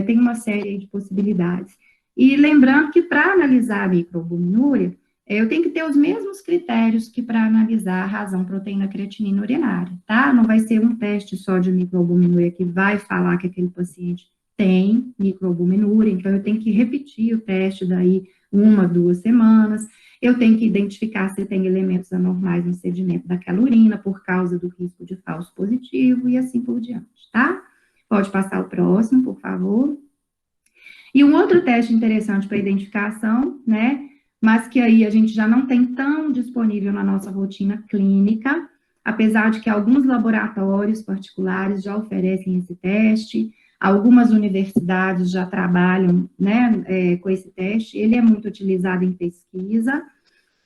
Tem uma série de possibilidades. E lembrando que para analisar a microalbuminúria, eu tenho que ter os mesmos critérios que para analisar a razão proteína creatinina urinária, tá? Não vai ser um teste só de microalbuminúria que vai falar que aquele paciente tem microalbuminúria, então eu tenho que repetir o teste daí 1, 2 semanas, eu tenho que identificar se tem elementos anormais no sedimento daquela urina por causa do risco de falso positivo e assim por diante, tá? Pode passar o próximo, por favor. E um outro teste interessante para identificação, né, mas que aí a gente já não tem tão disponível na nossa rotina clínica, apesar de que alguns laboratórios particulares já oferecem esse teste, algumas universidades já trabalham, né, com esse teste, ele é muito utilizado em pesquisa,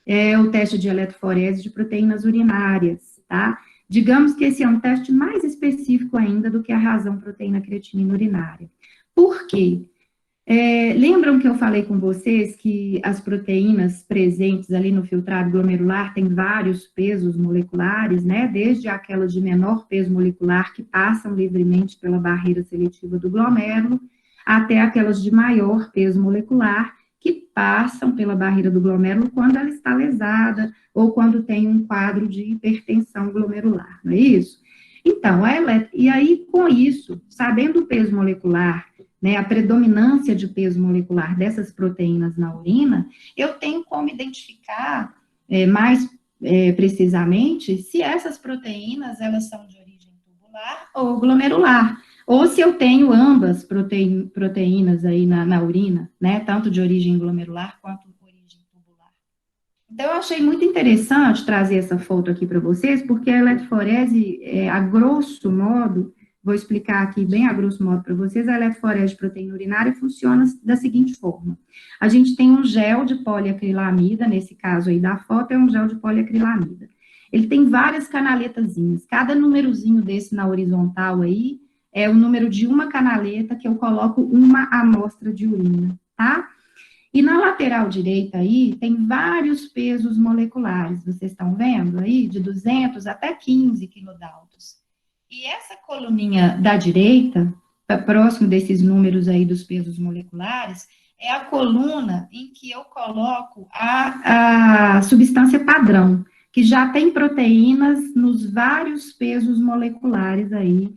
é o teste de eletroforese de proteínas urinárias, tá? Digamos que esse é um teste mais específico ainda do que a razão proteína creatinina urinária. Por quê? Lembram que eu falei com vocês que as proteínas presentes ali no filtrado glomerular têm vários pesos moleculares, né? Desde aquelas de menor peso molecular que passam livremente pela barreira seletiva do glomérulo, até aquelas de maior peso molecular que passam pela barreira do glomérulo quando ela está lesada ou quando tem um quadro de hipertensão glomerular, não é isso? Então, e aí com isso, sabendo o peso molecular, né, a predominância de peso molecular dessas proteínas na urina, eu tenho como identificar mais precisamente se essas proteínas, elas são de origem tubular ou glomerular, ou se eu tenho ambas proteínas aí na urina, né, tanto de origem glomerular quanto origem tubular. Então, eu achei muito interessante trazer essa foto aqui para vocês, porque a eletroforese, a grosso modo, vou explicar aqui bem a grosso modo para vocês, a eletroforese de proteína urinária funciona da seguinte forma. A gente tem um gel de poliacrilamida, nesse caso aí da foto é um gel de poliacrilamida. Ele tem várias canaletazinhas, cada númerozinho desse na horizontal aí é o número de uma canaleta que eu coloco uma amostra de urina, tá? E na lateral direita aí, tem vários pesos moleculares, vocês estão vendo aí? De 200 até 15 quilodaltos. E essa coluninha da direita, próximo desses números aí dos pesos moleculares, é a coluna em que eu coloco a substância padrão, que já tem proteínas nos vários pesos moleculares aí,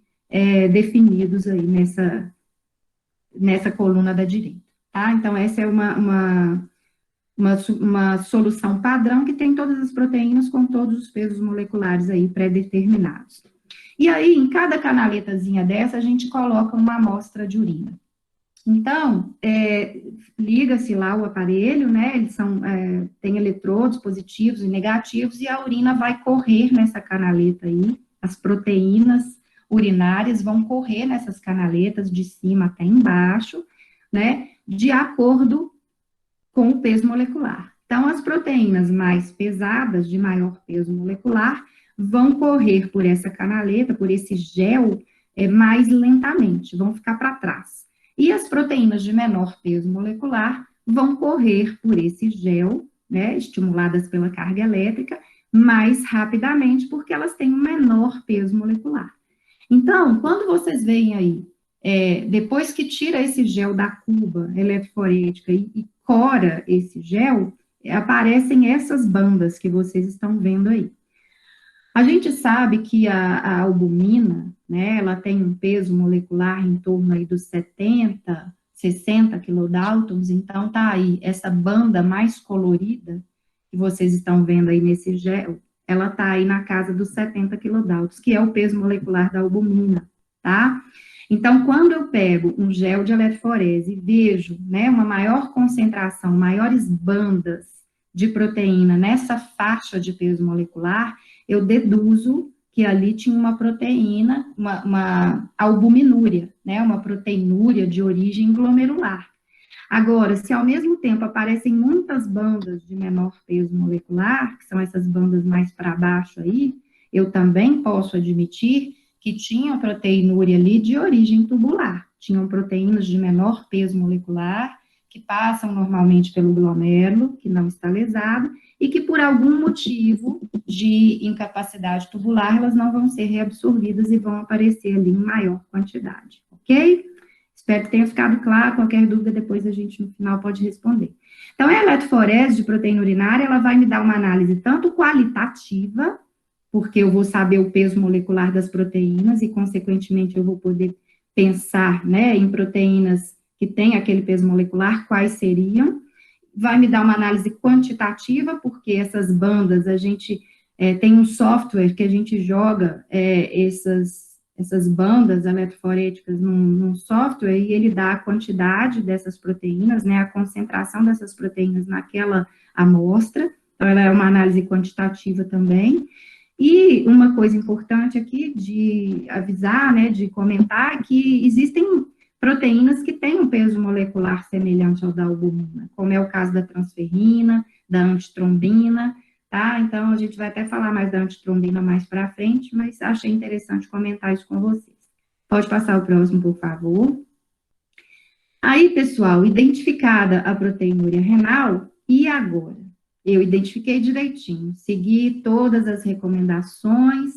definidos aí nessa coluna da direita, tá? Então, essa é uma solução padrão que tem todas as proteínas com todos os pesos moleculares aí pré-determinados. E aí, em cada canaletazinha dessa, a gente coloca uma amostra de urina. Então, liga-se lá o aparelho, né, eles tem eletrodos positivos e negativos, e a urina vai correr nessa canaleta aí, as proteínas urinárias vão correr nessas canaletas de cima até embaixo, né, de acordo com o peso molecular. Então, as proteínas mais pesadas, de maior peso molecular, vão correr por essa canaleta, por esse gel, mais lentamente, vão ficar para trás. E as proteínas de menor peso molecular vão correr por esse gel, né, estimuladas pela carga elétrica, mais rapidamente, porque elas têm um menor peso molecular. Então, quando vocês veem aí, depois que tira esse gel da cuba eletroforética e cora esse gel, aparecem essas bandas que vocês estão vendo aí. A gente sabe que a albumina, né, ela tem um peso molecular em torno aí dos 70, 60 kilodaltons, então tá aí, essa banda mais colorida que vocês estão vendo aí nesse gel, ela tá aí na casa dos 70 kilodaltons, que é o peso molecular da albumina, tá? Então, quando eu pego um gel de eletroforese e vejo, né, uma maior concentração, maiores bandas de proteína nessa faixa de peso molecular, eu deduzo que ali tinha uma proteína, uma albuminúria, né, uma proteinúria de origem glomerular. Agora, se ao mesmo tempo aparecem muitas bandas de menor peso molecular, que são essas bandas mais para baixo aí, eu também posso admitir que tinham proteinúria ali de origem tubular, tinham proteínas de menor peso molecular, que passam normalmente pelo glomérulo, que não está lesado, e que por algum motivo de incapacidade tubular, elas não vão ser reabsorvidas e vão aparecer ali em maior quantidade, ok? Espero que tenha ficado claro, qualquer dúvida depois a gente no final pode responder. Então, a eletroforese de proteína urinária, ela vai me dar uma análise tanto qualitativa, porque eu vou saber o peso molecular das proteínas e, consequentemente, eu vou poder pensar, né, em proteínas que têm aquele peso molecular, quais seriam. Vai me dar uma análise quantitativa, porque essas bandas, a gente tem um software que a gente joga essas bandas eletroforéticas num software e ele dá a quantidade dessas proteínas, né, a concentração dessas proteínas naquela amostra, então ela é uma análise quantitativa também. E uma coisa importante aqui de avisar, né, de comentar, é que existem proteínas que têm um peso molecular semelhante ao da albumina, como é o caso da transferrina, da antitrombina, tá? Então, a gente vai até falar mais da antitrombina mais para frente, mas achei interessante comentar isso com vocês. Pode passar o próximo, por favor. Aí, pessoal, identificada a proteinúria renal, e agora? Eu identifiquei direitinho, segui todas as recomendações,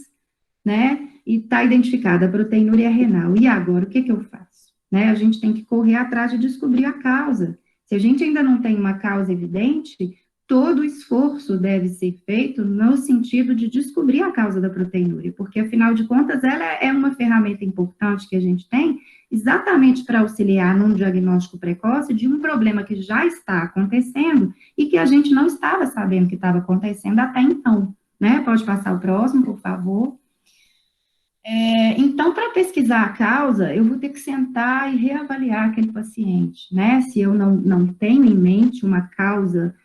né? E está identificada a proteinúria renal. E agora, o que eu faço? Né? A gente tem que correr atrás de descobrir a causa. Se a gente ainda não tem uma causa evidente, todo o esforço deve ser feito no sentido de descobrir a causa da proteinúria, porque, afinal de contas, ela é uma ferramenta importante que a gente tem exatamente para auxiliar num diagnóstico precoce de um problema que já está acontecendo e que a gente não estava sabendo que estava acontecendo até então, né? Pode passar o próximo, por favor. Então, para pesquisar a causa, eu vou ter que sentar e reavaliar aquele paciente, né? Se eu não tenho em mente uma causa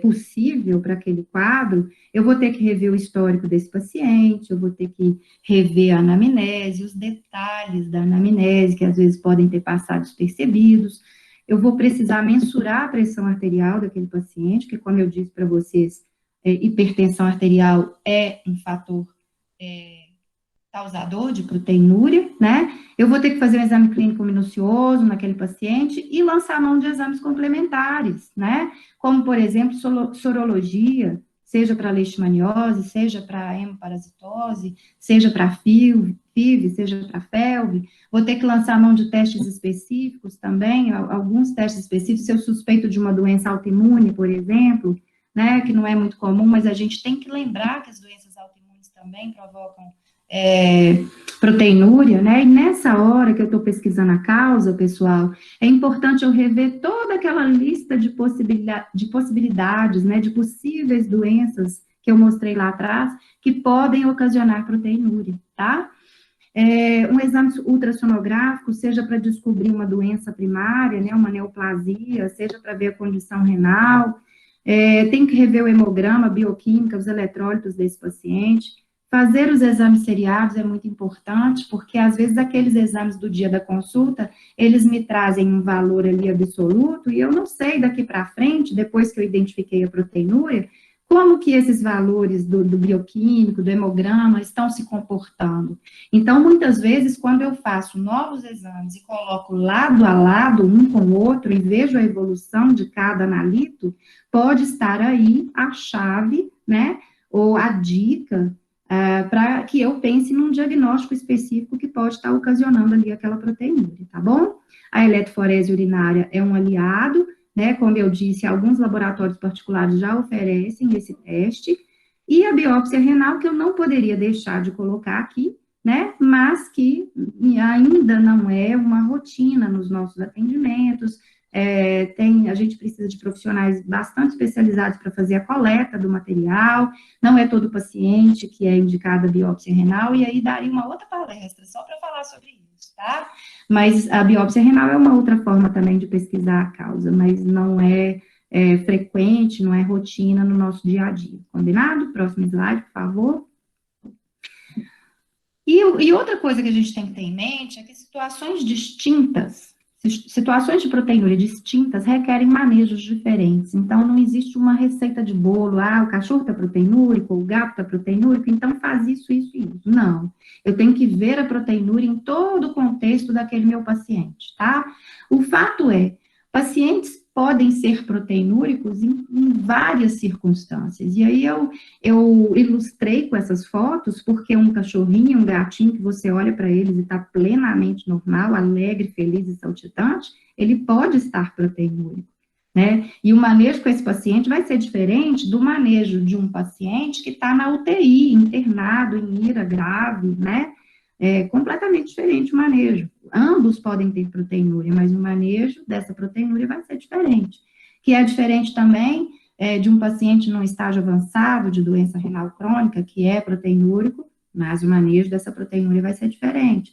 possível para aquele quadro, eu vou ter que rever o histórico desse paciente, eu vou ter que rever a anamnese, os detalhes da anamnese, que às vezes podem ter passado despercebidos. Eu vou precisar mensurar a pressão arterial daquele paciente, que, como eu disse para vocês, hipertensão arterial é um fator causador de proteinúria, né? Eu vou ter que fazer um exame clínico minucioso naquele paciente e lançar a mão de exames complementares, né? Como, por exemplo, sorologia, seja para leishmaniose, seja para hemoparasitose, seja para FIV, seja para FeLV, vou ter que lançar mão de testes específicos também, alguns testes específicos, se eu suspeito de uma doença autoimune, por exemplo, né, que não é muito comum, mas a gente tem que lembrar que as doenças autoimunes também provocam proteinúria, né, e nessa hora que eu estou pesquisando a causa, pessoal, é importante eu rever toda aquela lista de possibilidades, né, de possíveis doenças que eu mostrei lá atrás, que podem ocasionar proteinúria, tá? Um exame ultrassonográfico, seja para descobrir uma doença primária, né, uma neoplasia, seja para ver a condição renal, tem que rever o hemograma, a bioquímica, os eletrólitos desse paciente. Fazer os exames seriados é muito importante, porque às vezes aqueles exames do dia da consulta, eles me trazem um valor ali absoluto, e eu não sei daqui para frente, depois que eu identifiquei a proteinúria, como que esses valores do bioquímico, do hemograma, estão se comportando. Então, muitas vezes, quando eu faço novos exames e coloco lado a lado, um com o outro, e vejo a evolução de cada analito, pode estar aí a chave, né, ou a dica, para que eu pense num diagnóstico específico que pode estar ocasionando ali aquela proteinúria, tá bom? A eletroforese urinária é um aliado, né, como eu disse, alguns laboratórios particulares já oferecem esse teste, e a biópsia renal, que eu não poderia deixar de colocar aqui, né, mas que ainda não é uma rotina nos nossos atendimentos, a gente precisa de profissionais bastante especializados para fazer a coleta do material, não é todo paciente que é indicado a biópsia renal, e aí daria uma outra palestra só para falar sobre isso, tá? Mas a biópsia renal é uma outra forma também de pesquisar a causa, mas não é frequente, não é rotina no nosso dia a dia, combinado? Próximo slide, por favor. E outra coisa que a gente tem que ter em mente é que situações de proteinúria distintas requerem manejos diferentes. Então, não existe uma receita de bolo, o cachorro está proteinúrico, o gato está proteinúrico, então faz isso, isso e isso. Não. Eu tenho que ver a proteinúria em todo o contexto daquele meu paciente, tá? O fato é, pacientes podem ser proteinúricos em várias circunstâncias. E aí eu ilustrei com essas fotos, porque um cachorrinho, um gatinho, que você olha para eles e está plenamente normal, alegre, feliz e saltitante, ele pode estar proteinúrico, né? E o manejo com esse paciente vai ser diferente do manejo de um paciente que está na UTI, internado, em IRA grave, né? É completamente diferente o manejo. Ambos podem ter proteinúria, mas o manejo dessa proteinúria vai ser diferente. Que é diferente também de um paciente num estágio avançado de doença renal crônica, que é proteinúrico, mas o manejo dessa proteinúria vai ser diferente.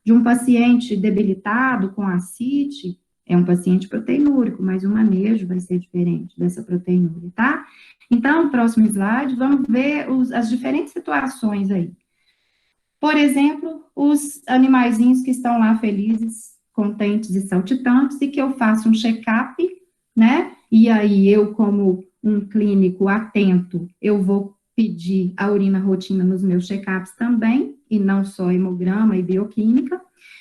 De um paciente debilitado com ascite, é um paciente proteinúrico, mas o manejo vai ser diferente dessa proteinúria, tá? Então, próximo slide, vamos ver as diferentes situações aí. Por exemplo, os animaizinhos que estão lá felizes, contentes e saltitantes, e que eu faço um check-up, né? E aí eu, como um clínico atento, eu vou pedir a urina rotina nos meus check-ups também, e não só hemograma e bioquímica,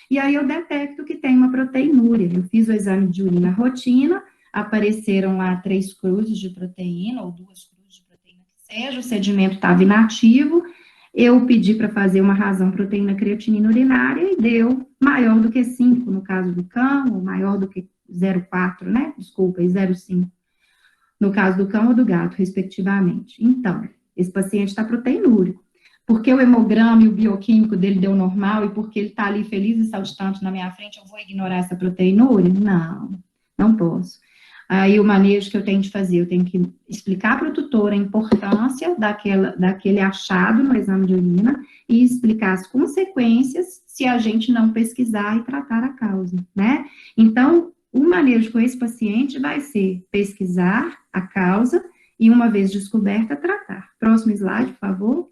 e aí eu detecto que tem uma proteinúria. Eu fiz o exame de urina rotina, apareceram lá 3 cruzes de proteína, ou 2 cruzes de proteína que seja, o sedimento estava inativo. Eu pedi para fazer uma razão proteína creatinina urinária e deu maior do que 5 no caso do cão, ou maior do que 0,4, né? Desculpa, e 0,5 no caso do cão ou do gato, respectivamente. Então, esse paciente está proteinúrico. Porque o hemograma e o bioquímico dele deu normal e porque ele está ali feliz e saltitante na minha frente, eu vou ignorar essa proteinúria? Não, não posso. Aí o manejo que eu tenho de fazer, eu tenho que explicar para o tutor a importância daquele achado no exame de urina e explicar as consequências se a gente não pesquisar e tratar a causa, né? Então, o manejo com esse paciente vai ser pesquisar a causa e, uma vez descoberta, tratar. Próximo slide, por favor.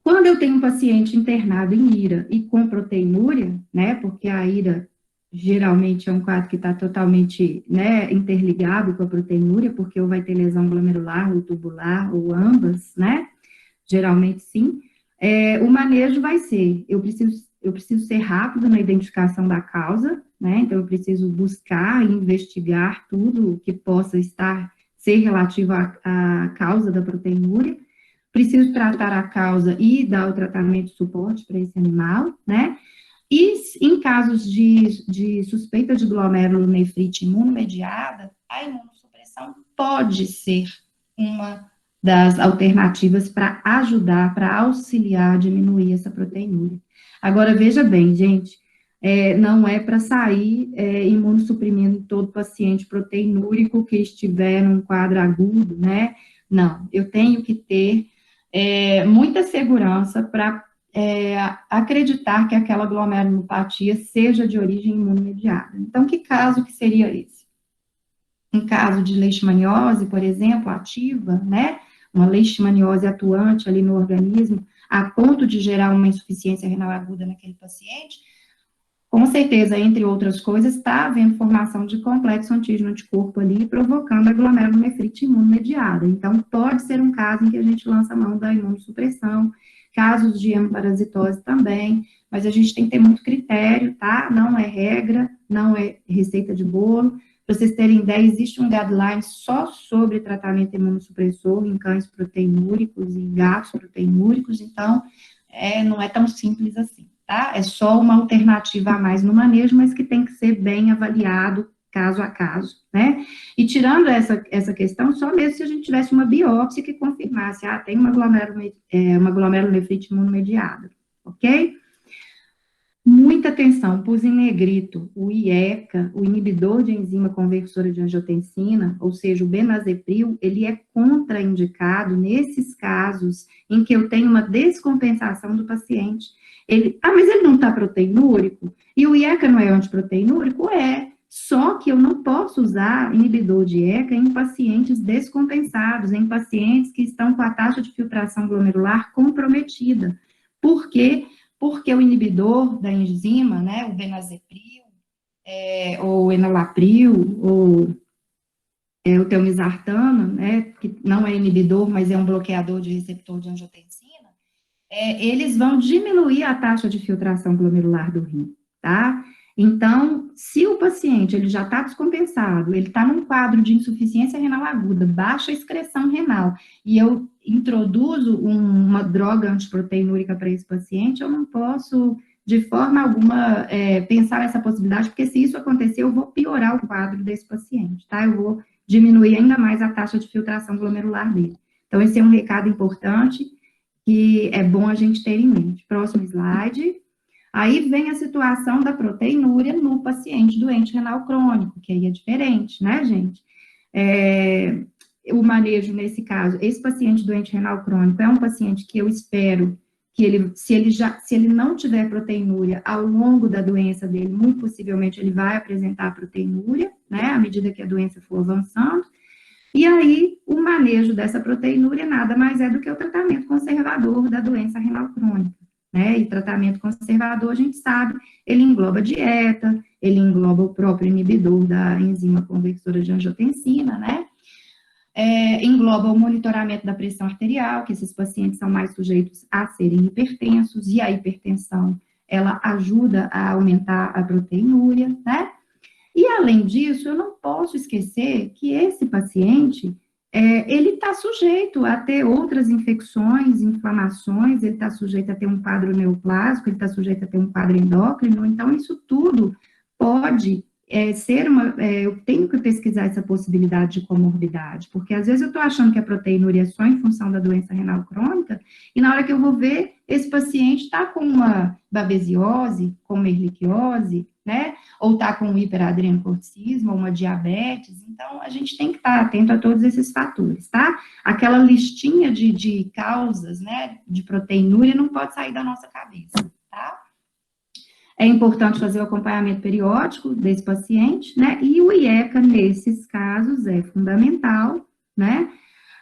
Quando eu tenho um paciente internado em IRA e com proteinúria, né, porque a IRA geralmente é um quadro que está totalmente, né, interligado com a proteinúria, porque ou vai ter lesão glomerular, ou tubular, ou ambas, né, geralmente sim, o manejo vai ser, eu preciso ser rápido na identificação da causa, né, então eu preciso buscar e investigar tudo que possa ser relativo à causa da proteinúria, preciso tratar a causa e dar o tratamento de suporte para esse animal, né? E em casos de suspeita de glomerulonefrite imunomediada, a imunossupressão pode ser uma das alternativas para ajudar, para auxiliar a diminuir essa proteinúria. Agora, veja bem, gente, não é para sair imunossuprimindo todo paciente proteinúrico que estiver num quadro agudo, né? Não, eu tenho que ter muita segurança para acreditar que aquela glomerulopatia seja de origem imunomediada. Então, que caso que seria esse? Um caso de leishmaniose, por exemplo, ativa, né? Uma leishmaniose atuante ali no organismo, a ponto de gerar uma insuficiência renal aguda naquele paciente, com certeza, entre outras coisas, está havendo formação de complexo antígeno-anticorpo ali, provocando a glomerulonefrite imunomediada. Então, pode ser um caso em que a gente lança a mão da imunossupressão, casos de hemoparasitose também, mas a gente tem que ter muito critério, tá? Não é regra, não é receita de bolo. Para vocês terem ideia, existe um guideline só sobre tratamento imunossupressor em cães proteinúricos e em gatos proteinúricos, então, não é tão simples assim. Tá? É só uma alternativa a mais no manejo, mas que tem que ser bem avaliado caso a caso, né? E tirando essa questão, só mesmo se a gente tivesse uma biópsia que confirmasse, tem uma glomerulonefrite imunomediada, ok? Muita atenção, pus em negrito, o IECA, o inibidor de enzima conversora de angiotensina, ou seja, o benazepril, ele é contraindicado nesses casos em que eu tenho uma descompensação do paciente. Mas ele não está proteinúrico? E o IECA não é antiproteinúrico? Só que eu não posso usar inibidor de IECA em pacientes descompensados, em pacientes que estão com a taxa de filtração glomerular comprometida. Por quê? Porque o inibidor da enzima, né, o benazepril, ou enalapril, ou o telmisartano, né, que não é inibidor, mas é um bloqueador de receptor de angiotensina, eles vão diminuir a taxa de filtração glomerular do rim, tá? Então, se o paciente ele já está descompensado, ele está num quadro de insuficiência renal aguda, baixa excreção renal, e eu introduzo uma droga antiproteinúrica para esse paciente, eu não posso, de forma alguma, pensar nessa possibilidade, porque se isso acontecer, eu vou piorar o quadro desse paciente, tá? Eu vou diminuir ainda mais a taxa de filtração glomerular dele. Então, esse é um recado importante que é bom a gente ter em mente. Próximo slide. Aí vem a situação da proteinúria no paciente doente renal crônico, que aí é diferente, né, gente? O manejo, nesse caso, esse paciente doente renal crônico é um paciente que eu espero que se ele não tiver proteinúria ao longo da doença dele, muito possivelmente ele vai apresentar proteinúria, né, à medida que a doença for avançando. E aí, o manejo dessa proteinúria nada mais é do que o tratamento conservador da doença renal crônica, né? E tratamento conservador, a gente sabe, ele engloba dieta, ele engloba o próprio inibidor da enzima conversora de angiotensina, né? Engloba o monitoramento da pressão arterial, que esses pacientes são mais sujeitos a serem hipertensos, e a hipertensão, ela ajuda a aumentar a proteinúria, né? E, além disso, eu não posso esquecer que esse paciente, ele está sujeito a ter outras infecções, inflamações, ele está sujeito a ter um quadro neoplásico, ele está sujeito a ter um quadro endócrino, então isso tudo pode ser eu tenho que pesquisar essa possibilidade de comorbidade, porque às vezes eu estou achando que a proteinúria é só em função da doença renal crônica, e na hora que eu vou ver, esse paciente está com uma babesiose, com uma erliquiose, né, ou está com um hiperadrenocorticismo, ou uma diabetes, então a gente tem que estar atento a todos esses fatores, tá? Aquela listinha de causas, né, de proteinúria não pode sair da nossa cabeça, tá? É importante fazer o acompanhamento periódico desse paciente, né, e o IECA, nesses casos, é fundamental, né,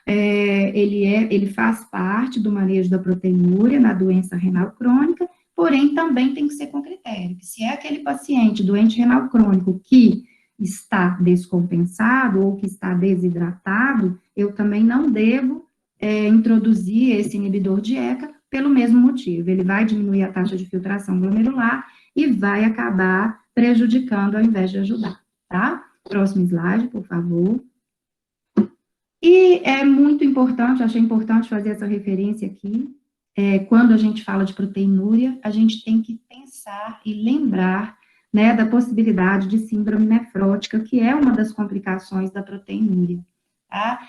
ele faz parte do manejo da proteinúria na doença renal crônica, porém também tem que ser com critério, que se é aquele paciente doente renal crônico que está descompensado ou que está desidratado, eu também não devo introduzir esse inibidor de ECA pelo mesmo motivo, ele vai diminuir a taxa de filtração glomerular e vai acabar prejudicando ao invés de ajudar, tá? Próximo slide, por favor. E é muito importante, achei importante fazer essa referência aqui, quando a gente fala de proteinúria, a gente tem que pensar e lembrar, né, da possibilidade de síndrome nefrótica, que é uma das complicações da proteinúria, tá?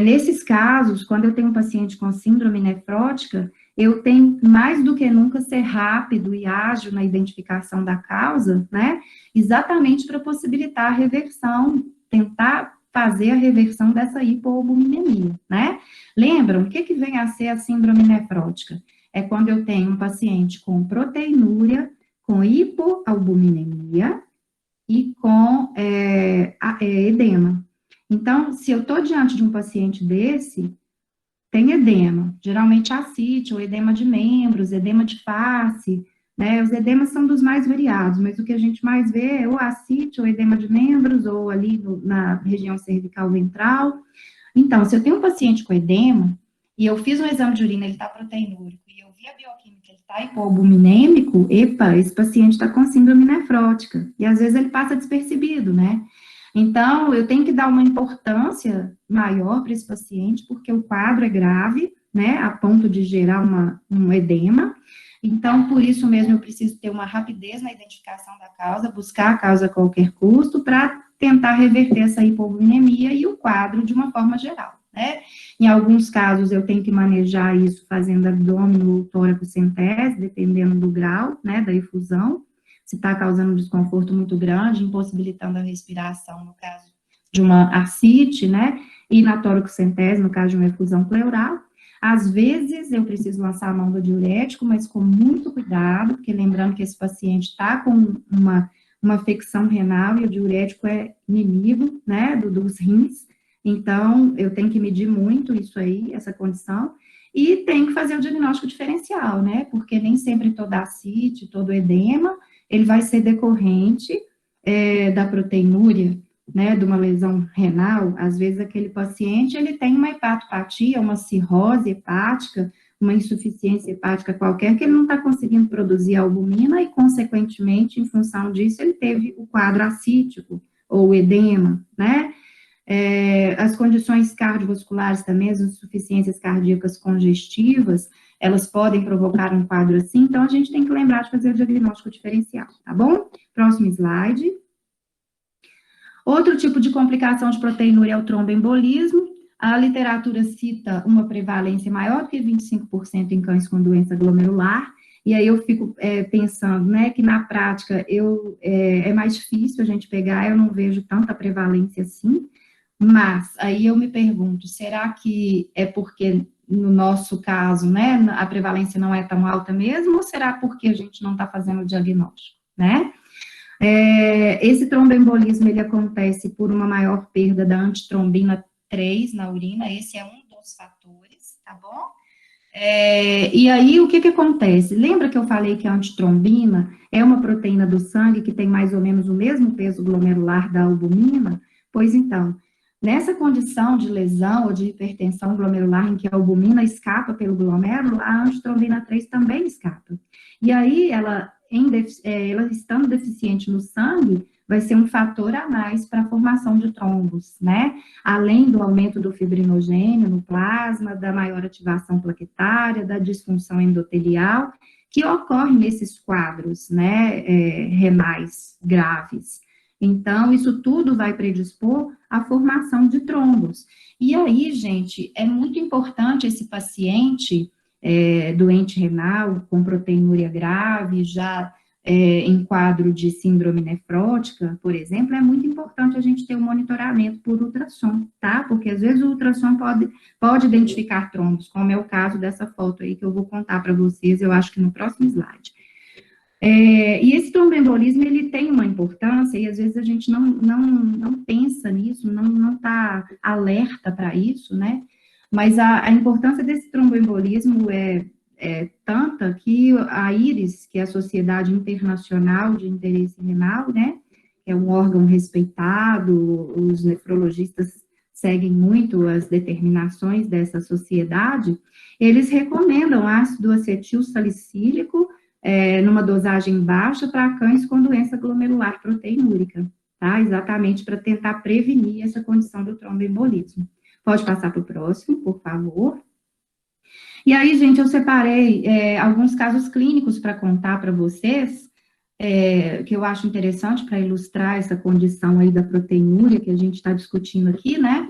Nesses casos, quando eu tenho um paciente com síndrome nefrótica, eu tenho mais do que nunca ser rápido e ágil na identificação da causa, né, exatamente para possibilitar a reversão, tentar fazer a reversão dessa hipoalbuminemia, né? Lembram, o que vem a ser a síndrome nefrótica? É quando eu tenho um paciente com proteinúria, com hipoalbuminemia e com edema. Então, se eu estou diante de um paciente desse, tem edema, geralmente ascite, ou edema de membros, edema de face, né? Os edemas são dos mais variados, mas o que a gente mais vê é o ascite, ou edema de membros, ou ali na região cervical ventral. Então, se eu tenho um paciente com edema, e eu fiz um exame de urina, ele está proteinúrico, e eu vi a bioquímica, ele está hipoalbuminêmico, epa, esse paciente está com síndrome nefrótica. E às vezes ele passa despercebido, né? Então, eu tenho que dar uma importância maior para esse paciente, porque o quadro é grave, né, a ponto de gerar um edema. Então, por isso mesmo, eu preciso ter uma rapidez na identificação da causa, buscar a causa a qualquer custo, para tentar reverter essa hipovolemia e o quadro de uma forma geral, né? Em alguns casos, eu tenho que manejar isso fazendo abdômen ou tóraco-centese, dependendo do grau, né, da efusão, se está causando um desconforto muito grande, impossibilitando a respiração, no caso de uma ascite, né, e na tóraco-centese, no caso de uma efusão pleural. Às vezes, eu preciso lançar a mão do diurético, mas com muito cuidado, porque lembrando que esse paciente está com uma afecção renal e o diurético é inimigo, né, dos rins. Então, eu tenho que medir muito isso aí, essa condição, e tem que fazer o diagnóstico diferencial, né, porque nem sempre toda ascite, todo edema, ele vai ser decorrente da proteinúria, né, de uma lesão renal. Às vezes aquele paciente, ele tem uma hepatopatia, uma cirrose hepática, uma insuficiência hepática qualquer, que ele não está conseguindo produzir albumina e, consequentemente, em função disso, ele teve o quadro ascítico ou edema, né? As condições cardiovasculares também, as insuficiências cardíacas congestivas, elas podem provocar um quadro assim, então a gente tem que lembrar de fazer o diagnóstico diferencial, tá bom? Próximo slide. Outro tipo de complicação de proteinúria é o tromboembolismo. A literatura cita uma prevalência maior do que 25% em cães com doença glomerular, e aí eu fico pensando, né, que na prática é mais difícil a gente pegar, eu não vejo tanta prevalência assim, mas aí eu me pergunto, será que é porque no nosso caso, né, a prevalência não é tão alta mesmo, ou será porque a gente não está fazendo o diagnóstico, né? Esse tromboembolismo, ele acontece por uma maior perda da antitrombina 3 na urina, esse é um dos fatores, tá bom? E aí, o que acontece? Lembra que eu falei que a antitrombina é uma proteína do sangue que tem mais ou menos o mesmo peso glomerular da albumina? Pois então, nessa condição de lesão ou de hipertensão glomerular em que a albumina escapa pelo glomérulo, a antitrombina 3 também escapa. E aí, ela estando deficiente no sangue, vai ser um fator a mais para a formação de trombos, né? Além do aumento do fibrinogênio no plasma, da maior ativação plaquetária, da disfunção endotelial, que ocorre nesses quadros, né, renais graves. Então, isso tudo vai predispor à formação de trombos. E aí, gente, é muito importante esse paciente doente renal, com proteinúria grave, já em quadro de síndrome nefrótica, por exemplo, é muito importante a gente ter um monitoramento por ultrassom, tá? Porque às vezes o ultrassom pode identificar trombos, como é o caso dessa foto aí que eu vou contar para vocês, eu acho que no próximo slide. E esse tromboembolismo, ele tem uma importância, e às vezes a gente não pensa nisso, não está alerta para isso, né? Mas a importância desse tromboembolismo é tanta que a IRIS, que é a Sociedade Internacional de Interesse Renal, né, é um órgão respeitado, os nefrologistas seguem muito as determinações dessa sociedade, eles recomendam ácido acetil salicílico numa dosagem baixa para cães com doença glomerular proteinúrica, tá? Exatamente para tentar prevenir essa condição do tromboembolismo. Pode passar para o próximo, por favor. E aí, gente, eu separei alguns casos clínicos para contar para vocês, que eu acho interessante para ilustrar essa condição aí da proteinúria que a gente está discutindo aqui, né?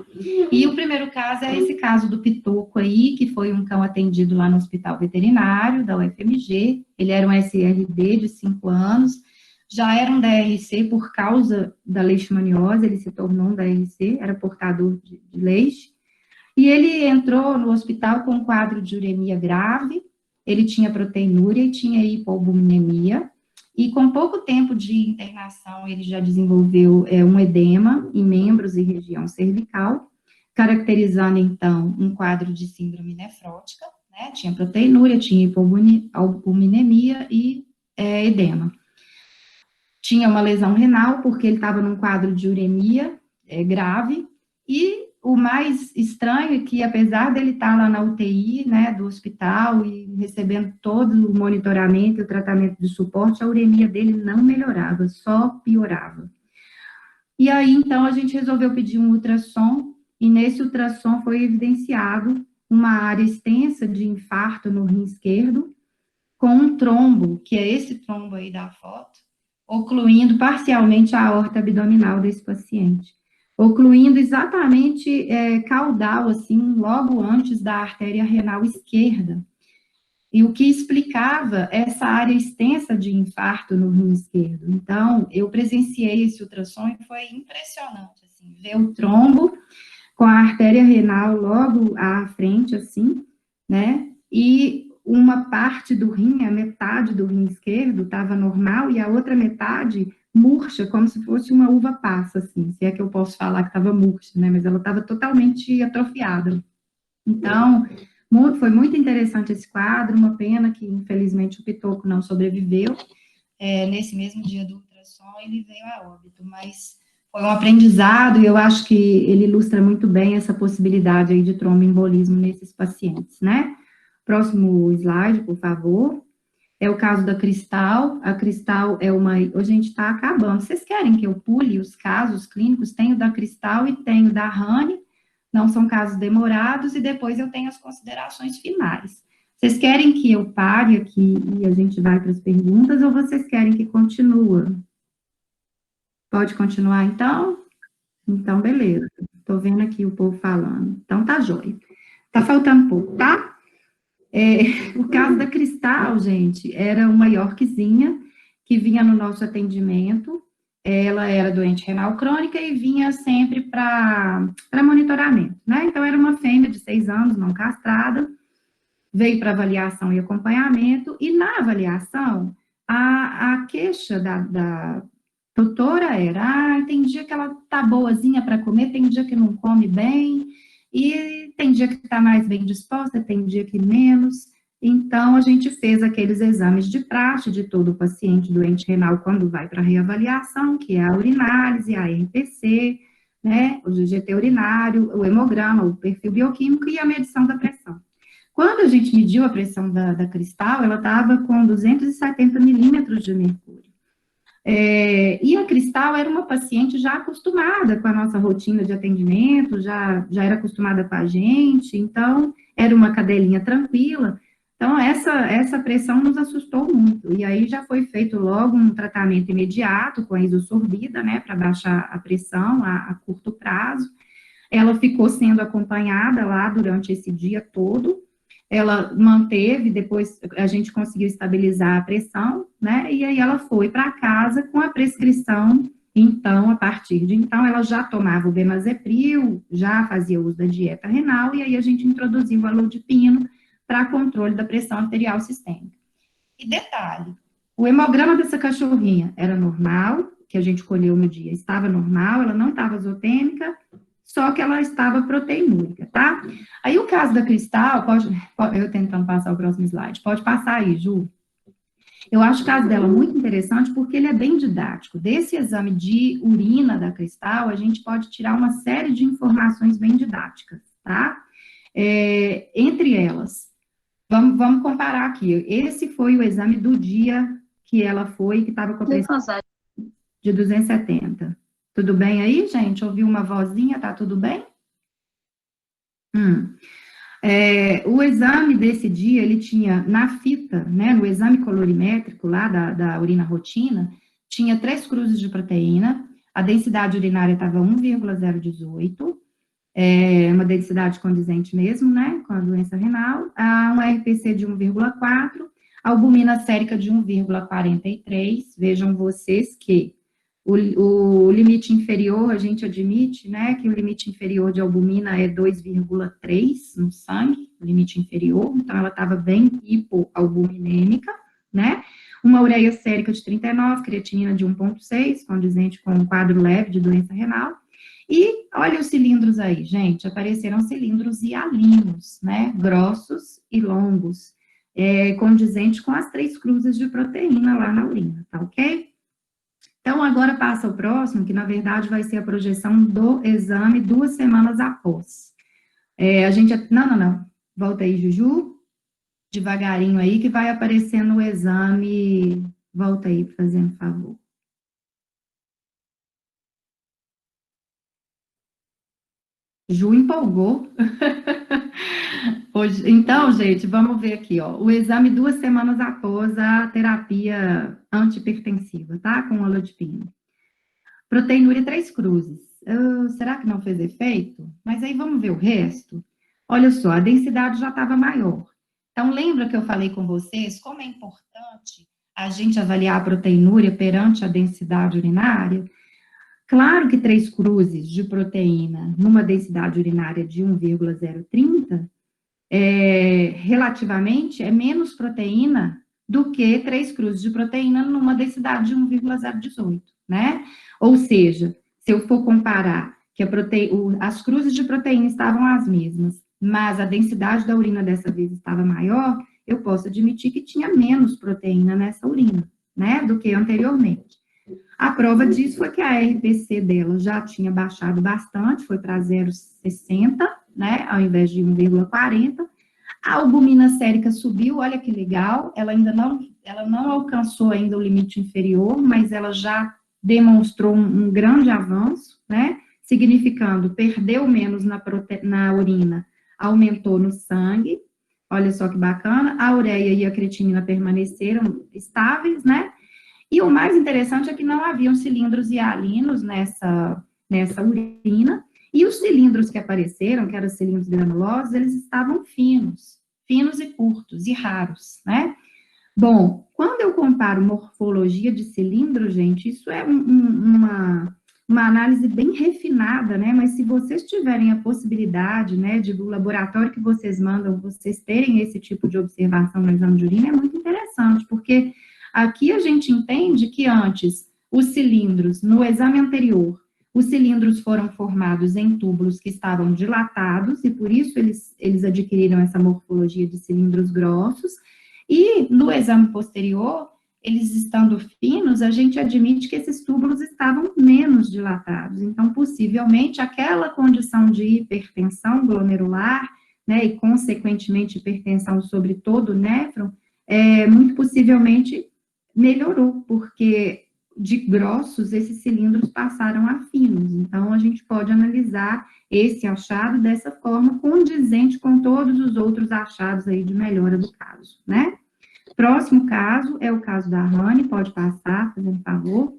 E o primeiro caso é esse caso do Pitoco aí, que foi um cão atendido lá no hospital veterinário da UFMG. Ele era um SRD de 5 anos, já era um DRC por causa da leishmaniose, ele se tornou um DRC, era portador de leite. E ele entrou no hospital com um quadro de uremia grave, ele tinha proteinúria e tinha hipoalbuminemia, e com pouco tempo de internação, ele já desenvolveu um edema em membros e região cervical, caracterizando, então, um quadro de síndrome nefrótica, né? Tinha proteinúria, tinha hipoalbuminemia e edema. Tinha uma lesão renal, porque ele estava num quadro de uremia grave, e o mais estranho é que, apesar dele estar lá na UTI, né, do hospital, e recebendo todo o monitoramento e o tratamento de suporte, a uremia dele não melhorava, só piorava. E aí, então, a gente resolveu pedir um ultrassom, e nesse ultrassom foi evidenciado uma área extensa de infarto no rim esquerdo, com um trombo, que é esse trombo aí da foto, ocluindo parcialmente a aorta abdominal desse paciente, ocluindo exatamente caudal, assim, logo antes da artéria renal esquerda, e o que explicava essa área extensa de infarto no rim esquerdo. Então, eu presenciei esse ultrassom e foi impressionante, assim, ver o trombo com a artéria renal logo à frente, assim, né, e uma parte do rim, a metade do rim esquerdo estava normal e a outra metade murcha, como se fosse uma uva passa, assim, se é que eu posso falar que estava murcha, né, mas ela estava totalmente atrofiada. Então, foi muito interessante esse quadro, uma pena que, infelizmente, o Pitoco não sobreviveu. Nesse mesmo dia do ultrassom, ele veio a óbito, mas foi um aprendizado e eu acho que ele ilustra muito bem essa possibilidade aí de tromboembolismo nesses pacientes, né? Próximo slide, por favor. É o caso da Cristal. A Cristal é uma... Hoje a gente está acabando. Vocês querem que eu pule os casos clínicos? Tenho da Cristal e tenho da Rani. Não são casos demorados, e depois eu tenho as considerações finais. Vocês querem que eu pare aqui e a gente vai para as perguntas, ou vocês querem que continue? Pode continuar, então? Então, beleza. Estou vendo aqui o povo falando. Então, tá jóia. Tá faltando pouco, tá? O caso da Cristal, gente, era uma Yorkzinha que vinha no nosso atendimento. Ela era doente renal crônica e vinha sempre para monitoramento, né? Então, era uma fêmea de 6 anos, não castrada, veio para avaliação e acompanhamento, e na avaliação, a queixa da doutora era, tem dia que ela tá boazinha para comer, tem dia que não come bem, e tem dia que está mais bem disposta, tem dia que menos. Então, a gente fez aqueles exames de praxe de todo o paciente doente renal quando vai para reavaliação, que é a urinálise, a RPC, né, o GGT urinário, o hemograma, o perfil bioquímico e a medição da pressão. Quando a gente mediu a pressão da Cristal, ela estava com 270 milímetros de mercúrio. E a Cristal era uma paciente já acostumada com a nossa rotina de atendimento, já era acostumada com a gente, então era uma cadelinha tranquila. Então, essa pressão nos assustou muito, e aí já foi feito logo um tratamento imediato com a isosorbida, né, para baixar a pressão a curto prazo. Ela ficou sendo acompanhada lá durante esse dia todo, ela manteve, depois a gente conseguiu estabilizar a pressão, né, e aí ela foi para casa com a prescrição. Então, a partir de então, ela já tomava o Benazepril, já fazia uso da dieta renal, e aí a gente introduziu o alodipino para controle da pressão arterial sistêmica. E detalhe, o hemograma dessa cachorrinha era normal, que a gente colheu no dia, estava normal, ela não estava azotêmica, só que ela estava proteinúrica, tá? Aí o caso da Cristal, eu tentando passar o próximo slide, pode passar aí, Ju. Eu acho o caso dela muito interessante porque ele é bem didático. Desse exame de urina da Cristal, a gente pode tirar uma série de informações bem didáticas, tá? Entre elas, vamos comparar aqui. Esse foi o exame do dia que ela foi, que estava com a pressão de 270. Tudo bem aí, gente? Ouviu uma vozinha? Tá tudo bem? Hum. O exame desse dia, ele tinha na fita, né, no exame colorimétrico lá da urina rotina, tinha 3 cruzes de proteína, a densidade urinária estava 1,018, uma densidade condizente mesmo, né, com a doença renal, um RPC de 1,4, albumina sérica de 1,43, vejam vocês que o limite inferior, a gente admite, né, que o limite inferior de albumina é 2,3 no sangue, o limite inferior, então ela estava bem hipoalbuminêmica, né, uma ureia sérica de 39, creatinina de 1,6, condizente com um quadro leve de doença renal, e olha os cilindros aí, gente, apareceram cilindros hialinos, né, grossos e longos, condizente com as 3 cruzes de proteína lá na urina, tá ok? Então, agora passa o próximo, que na verdade vai ser a projeção do exame 2 semanas após. Não. Volta aí, Juju. Devagarinho aí, que vai aparecer no exame. Volta aí, fazendo favor. Ju empolgou. Hoje, então, gente, vamos ver aqui, ó. O exame 2 semanas após a terapia antihipertensiva, tá? Com olodipina. Proteinúria 3 cruzes. Será que não fez efeito? Mas aí vamos ver o resto. Olha só, a densidade já estava maior. Então, lembra que eu falei com vocês como é importante a gente avaliar a proteinúria perante a densidade urinária? Claro que 3 cruzes de proteína numa densidade urinária de 1,030, relativamente, é menos proteína do que 3 cruzes de proteína numa densidade de 1,018, né? Ou seja, se eu for comparar que as cruzes de proteína estavam as mesmas, mas a densidade da urina dessa vez estava maior, eu posso admitir que tinha menos proteína nessa urina, né, do que anteriormente. A prova disso foi que a RPC dela já tinha baixado bastante, foi para 0,60, né, ao invés de 1,40. A albumina sérica subiu, olha que legal, ela não alcançou ainda o limite inferior, mas ela já demonstrou um grande avanço, né, significando perdeu menos na urina, aumentou no sangue, olha só que bacana, a ureia e a creatinina permaneceram estáveis, né, e o mais interessante é que não haviam cilindros hialinos nessa urina, e os cilindros que apareceram, que eram cilindros granulosos, eles estavam finos e curtos e raros, né? Bom, quando eu comparo morfologia de cilindro, gente, isso é uma análise bem refinada, né? Mas se vocês tiverem a possibilidade, né, do laboratório que vocês mandam, vocês terem esse tipo de observação no exame de urina, é muito interessante, porque aqui a gente entende que antes, os cilindros, no exame anterior, os cilindros foram formados em túbulos que estavam dilatados, e por isso eles adquiriram essa morfologia de cilindros grossos, e no exame posterior, eles estando finos, a gente admite que esses túbulos estavam menos dilatados, então, possivelmente, aquela condição de hipertensão glomerular, né, e, consequentemente, hipertensão sobre todo o néfron, muito possivelmente melhorou, porque de grossos, esses cilindros passaram a finos. Então, a gente pode analisar esse achado dessa forma, condizente com todos os outros achados aí de melhora do caso, né? Próximo caso é o caso da Rani, pode passar, fazendo favor.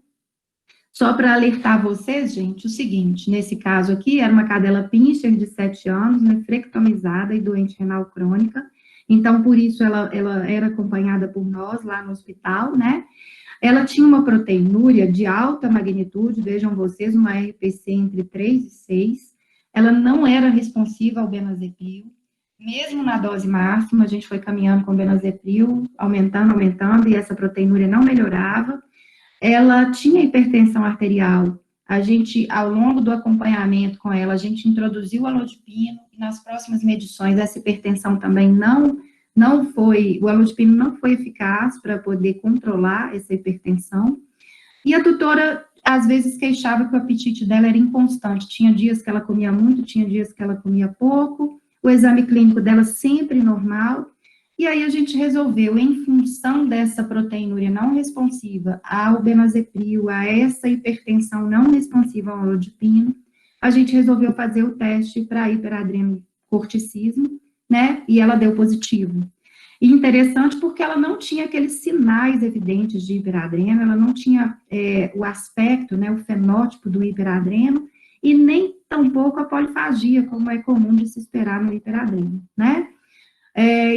Só para alertar vocês, gente, o seguinte, nesse caso aqui, era uma cadela pincher de 7 anos, nefrectomizada e doente renal crônica, então, por isso, ela era acompanhada por nós lá no hospital, né? Ela tinha uma proteinúria de alta magnitude, vejam vocês, uma RPC entre 3 e 6. Ela não era responsiva ao benazepril. Mesmo na dose máxima, a gente foi caminhando com benazepril, aumentando, e essa proteinúria não melhorava. Ela tinha hipertensão arterial. A gente, ao longo do acompanhamento com ela, a gente introduziu a alodipino, e nas próximas medições, essa hipertensão também o alodipino não foi eficaz para poder controlar essa hipertensão, e a tutora, às vezes, queixava que o apetite dela era inconstante, tinha dias que ela comia muito, tinha dias que ela comia pouco, o exame clínico dela sempre normal, e aí a gente resolveu, em função dessa proteinúria não responsiva ao benazepril, a essa hipertensão não responsiva ao alodipino, a gente resolveu fazer o teste para hiperadrenalina corticismo, né, e ela deu positivo. E interessante porque ela não tinha aqueles sinais evidentes de hiperadreno, ela não tinha o aspecto, né, o fenótipo do hiperadreno, e nem tampouco a polifagia, como é comum de se esperar no hiperadreno, né?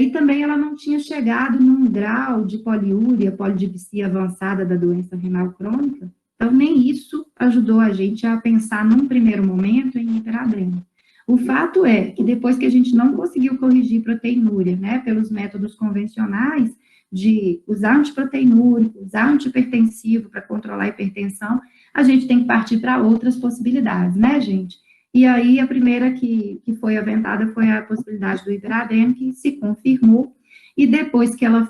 E também ela não tinha chegado num grau de poliúria, polidipsia avançada da doença renal crônica, então nem isso ajudou a gente a pensar num primeiro momento em hiperadreno. O fato é que depois que a gente não conseguiu corrigir proteinúria, né, pelos métodos convencionais de usar antiproteinúrico, usar antihipertensivo para controlar a hipertensão, a gente tem que partir para outras possibilidades, né, gente? E aí, a primeira que foi aventada foi a possibilidade do hiperadreno, que se confirmou, e depois que ela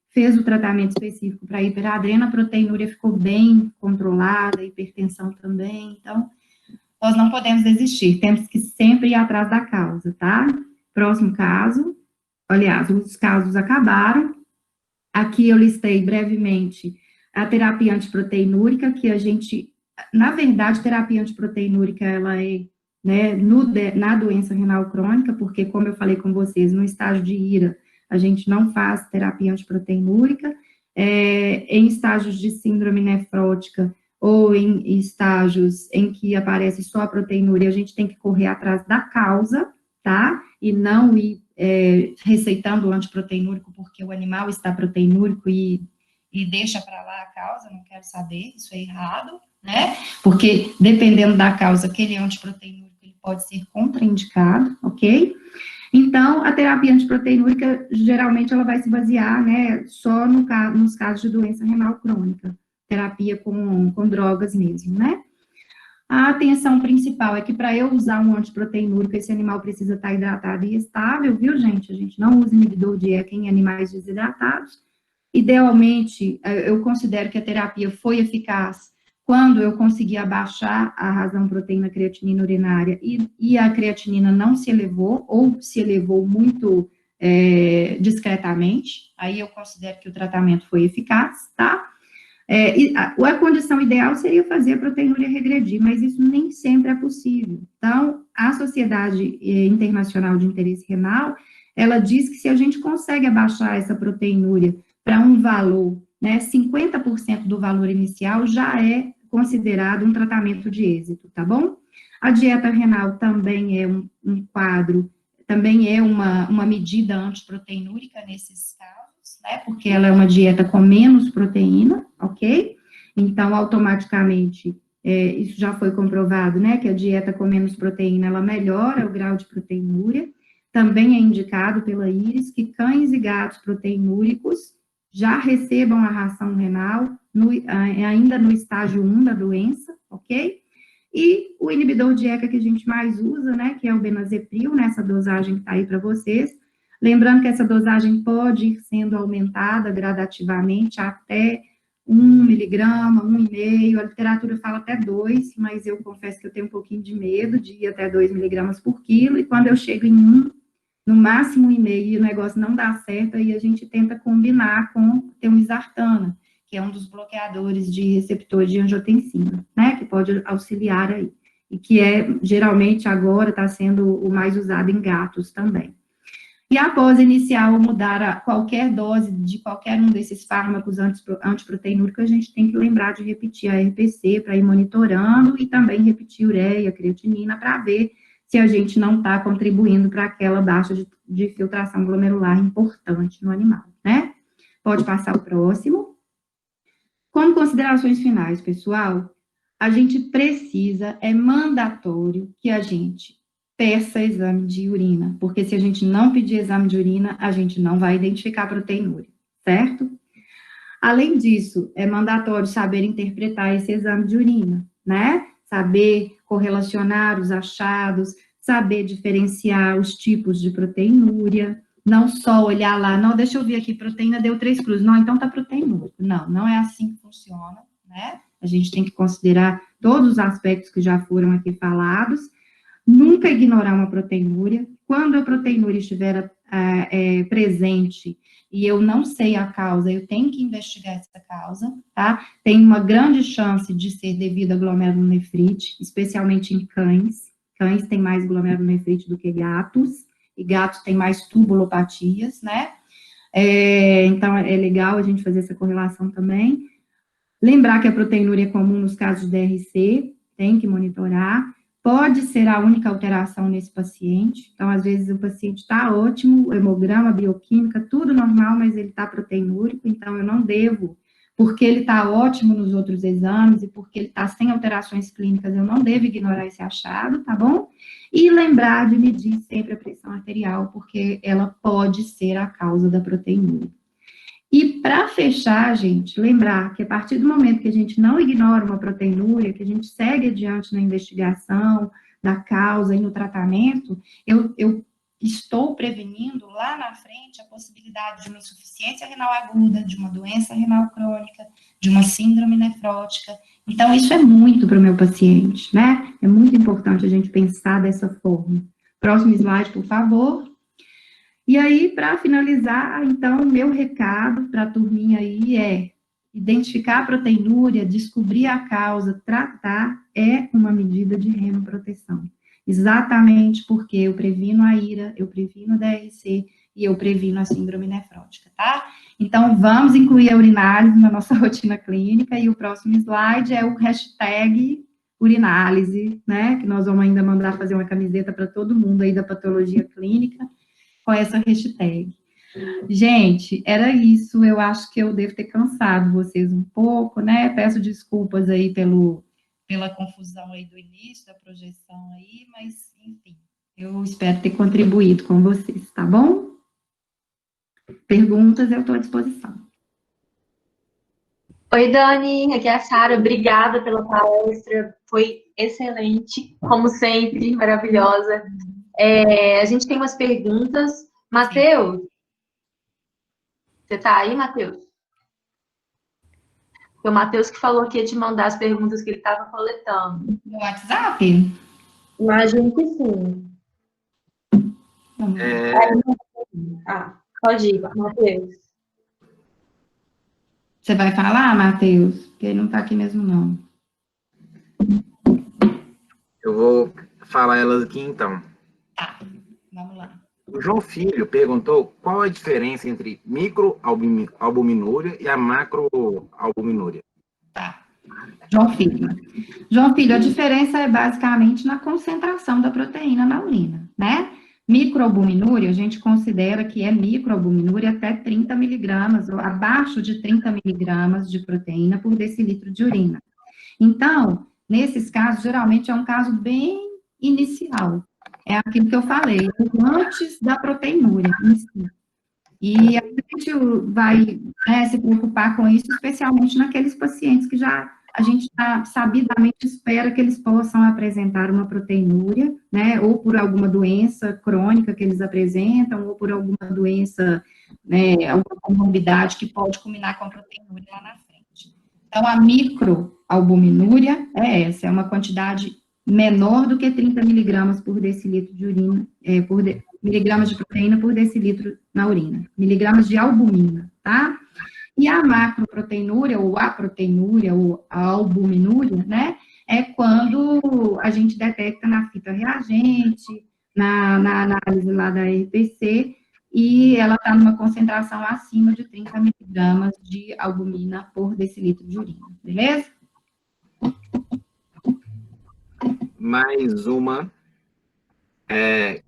fez o tratamento específico para hiperadreno, a proteinúria ficou bem controlada, a hipertensão também, então, nós não podemos desistir, temos que sempre ir atrás da causa, tá? Próximo caso, aliás, os casos acabaram, aqui eu listei brevemente a terapia antiproteinúrica, que a gente, na verdade, terapia antiproteinúrica, ela é, né, na doença renal crônica, porque, como eu falei com vocês, no estágio de IRA, a gente não faz terapia antiproteinúrica, em estágios de síndrome nefrótica, ou em estágios em que aparece só a proteinúria, a gente tem que correr atrás da causa, tá? E não ir receitando o antiproteinúrico porque o animal está proteinúrico e deixa para lá a causa, não quero saber, isso é errado, né? Porque dependendo da causa, aquele antiproteinúrico ele pode ser contraindicado, ok? Então, a terapia antiproteinúrica, geralmente, ela vai se basear, né, só nos casos de doença renal crônica, terapia com drogas mesmo, né? A atenção principal é que para eu usar um antiproteinúrico, esse animal precisa estar hidratado e estável, viu, gente? A gente não usa inibidor de ECA em animais desidratados. Idealmente, eu considero que a terapia foi eficaz quando eu consegui abaixar a razão proteína creatinina urinária e a creatinina não se elevou, ou se elevou muito discretamente, aí eu considero que o tratamento foi eficaz, tá? A condição ideal seria fazer a proteinúria regredir, mas isso nem sempre é possível. Então, a Sociedade Internacional de Interesse Renal, ela diz que se a gente consegue abaixar essa proteinúria para um valor, né, 50% do valor inicial, já é considerado um tratamento de êxito, tá bom? A dieta renal também é um quadro, também é uma medida antiproteinúrica nesses casos, né, porque ela é uma dieta com menos proteína, ok? Então, automaticamente, isso já foi comprovado, né, que a dieta com menos proteína, ela melhora o grau de proteinúria. Também é indicado pela IRIS que cães e gatos proteinúricos já recebam a ração renal ainda no estágio 1 da doença, ok? E o inibidor de ECA que a gente mais usa, né, que é o benazepril, nessa dosagem que está aí para vocês. Lembrando que essa dosagem pode ir sendo aumentada gradativamente até 1 miligrama, 1,5, a literatura fala até 2, mas eu confesso que eu tenho um pouquinho de medo de ir até 2 miligramas por quilo, e quando eu chego em 1, no máximo 1,5, e o negócio não dá certo, aí a gente tenta combinar com temizartana, que é um dos bloqueadores de receptor de angiotensina, né, que pode auxiliar aí, e que geralmente agora está sendo o mais usado em gatos também. E após iniciar ou mudar qualquer dose de qualquer um desses fármacos antiproteinúricos, a gente tem que lembrar de repetir a RPC para ir monitorando e também repetir ureia, creatinina, para ver se a gente não está contribuindo para aquela baixa de filtração glomerular importante no animal, né? Pode passar o próximo. Como considerações finais, pessoal, a gente precisa, é mandatório que a gente peça exame de urina, porque se a gente não pedir exame de urina, a gente não vai identificar proteinúria, certo? Além disso, é mandatório saber interpretar esse exame de urina, né? Saber correlacionar os achados, saber diferenciar os tipos de proteinúria, não só olhar lá, não, deixa eu ver aqui, proteína deu 3 cruzes, não, então tá proteinúrico. Não, não é assim que funciona, né? A gente tem que considerar todos os aspectos que já foram aqui falados, nunca ignorar uma proteinúria. Quando a proteinúria estiver presente e eu não sei a causa, eu tenho que investigar essa causa, tá? Tem uma grande chance de ser devido a glomerulonefrite, especialmente em cães, cães têm mais glomerulonefrite do que gatos, e gatos têm mais tubulopatias, né? Então, é legal a gente fazer essa correlação também. Lembrar que a proteinúria é comum nos casos de DRC, tem que monitorar. Pode ser a única alteração nesse paciente. Então, às vezes, o paciente está ótimo, hemograma, bioquímica, tudo normal, mas ele está proteinúrico, então eu não devo, porque ele está ótimo nos outros exames e porque ele está sem alterações clínicas, eu não devo ignorar esse achado, tá bom? E lembrar de medir sempre a pressão arterial, porque ela pode ser a causa da proteinúria. E para fechar, gente, lembrar que a partir do momento que a gente não ignora uma proteinúria, que a gente segue adiante na investigação da causa e no tratamento, eu estou prevenindo lá na frente a possibilidade de uma insuficiência renal aguda, de uma doença renal crônica, de uma síndrome nefrótica. Então, isso é muito para o meu paciente, né? É muito importante a gente pensar dessa forma. Próximo slide, por favor. E aí, para finalizar, então, o meu recado para a turminha aí é identificar a proteinúria, descobrir a causa, tratar, é uma medida de remoproteção. Exatamente porque eu previno a IRA, eu previno a DRC e eu previno a síndrome nefrótica, tá? Então, vamos incluir a urinálise na nossa rotina clínica e o próximo slide é o hashtag urinálise, né? Que nós vamos ainda mandar fazer uma camiseta para todo mundo aí da patologia clínica com essa hashtag. Gente, era isso, eu acho que eu devo ter cansado vocês um pouco, né? Peço desculpas aí pela confusão aí do início, da projeção aí, mas, enfim, eu espero ter contribuído com vocês, tá bom? Perguntas, eu estou à disposição. Oi, Dani, aqui é a Sara, obrigada pela palestra, foi excelente, como sempre, maravilhosa. A gente tem umas perguntas. Matheus, você está aí, Matheus? Foi o Matheus que falou que ia te mandar as perguntas que ele estava coletando. No WhatsApp? Imagino que sim. Pode ir, Matheus. Você vai falar, Matheus? Porque ele não está aqui mesmo, não. Eu vou falar elas aqui, então. Tá, vamos lá. O João Filho perguntou qual a diferença entre microalbuminúria e a macroalbuminúria. Tá. João Filho, a diferença é basicamente na concentração da proteína na urina, né? Microalbuminúria, a gente considera que é microalbuminúria até 30 miligramas, ou abaixo de 30 miligramas de proteína por decilitro de urina. Então, nesses casos, geralmente é um caso bem inicial. É aquilo que eu falei, antes da proteinúria em si. E a gente vai, né, se preocupar com isso, especialmente naqueles pacientes que a gente sabidamente espera que eles possam apresentar uma proteinúria, né, ou por alguma doença crônica que eles apresentam, ou por alguma doença, né, alguma comorbidade que pode culminar com a proteinúria lá na frente. Então, a microalbuminúria é essa, é uma quantidade menor do que 30 miligramas por decilitro de urina, miligramas de proteína por decilitro na urina, miligramas de albumina, tá? E a macroproteinúria, ou a proteinúria, ou a albuminúria, né, é quando a gente detecta na fita reagente, na análise lá da RPC, e ela está numa concentração acima de 30 miligramas de albumina por decilitro de urina, beleza? Mais uma.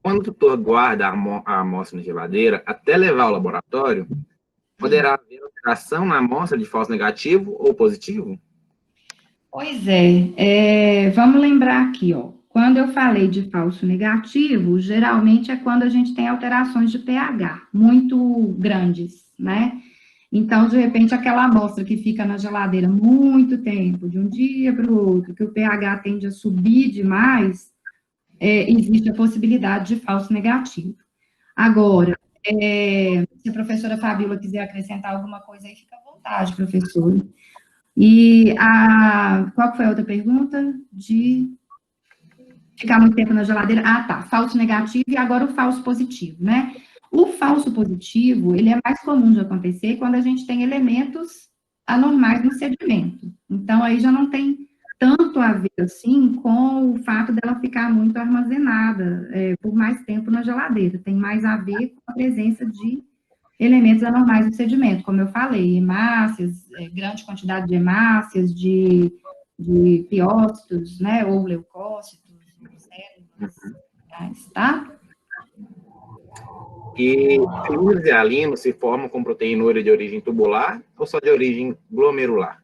Quando o tutor guarda a amostra na geladeira até levar ao laboratório, poderá haver alteração na amostra de falso negativo ou positivo? Pois vamos lembrar aqui, ó. Quando eu falei de falso negativo, geralmente é quando a gente tem alterações de pH muito grandes, né? Então, de repente, aquela amostra que fica na geladeira muito tempo, de um dia para o outro, que o pH tende a subir demais, existe a possibilidade de falso negativo. Agora, se a professora Fabíola quiser acrescentar alguma coisa aí, fica à vontade, professora. E qual foi a outra pergunta? De ficar muito tempo na geladeira? Ah, tá, falso negativo e agora o falso positivo, né? O falso positivo, ele é mais comum de acontecer quando a gente tem elementos anormais no sedimento. Então, aí já não tem tanto a ver, assim, com o fato dela ficar muito armazenada por mais tempo na geladeira. Tem mais a ver com a presença de elementos anormais no sedimento, como eu falei, hemácias, grande quantidade de hemácias, de piócitos, né, ou leucócitos, células, tá? E cilindros e alinos se formam com proteinúria de origem tubular ou só de origem glomerular?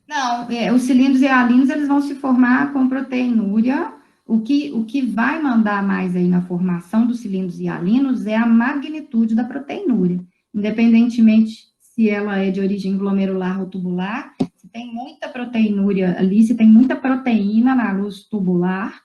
Não, os cilindros e alinos, eles vão se formar com proteinúria. O que vai mandar mais aí na formação dos cilindros e alinos é a magnitude da proteinúria. Independentemente se ela é de origem glomerular ou tubular, se tem muita proteinúria ali, se tem muita proteína na luz tubular,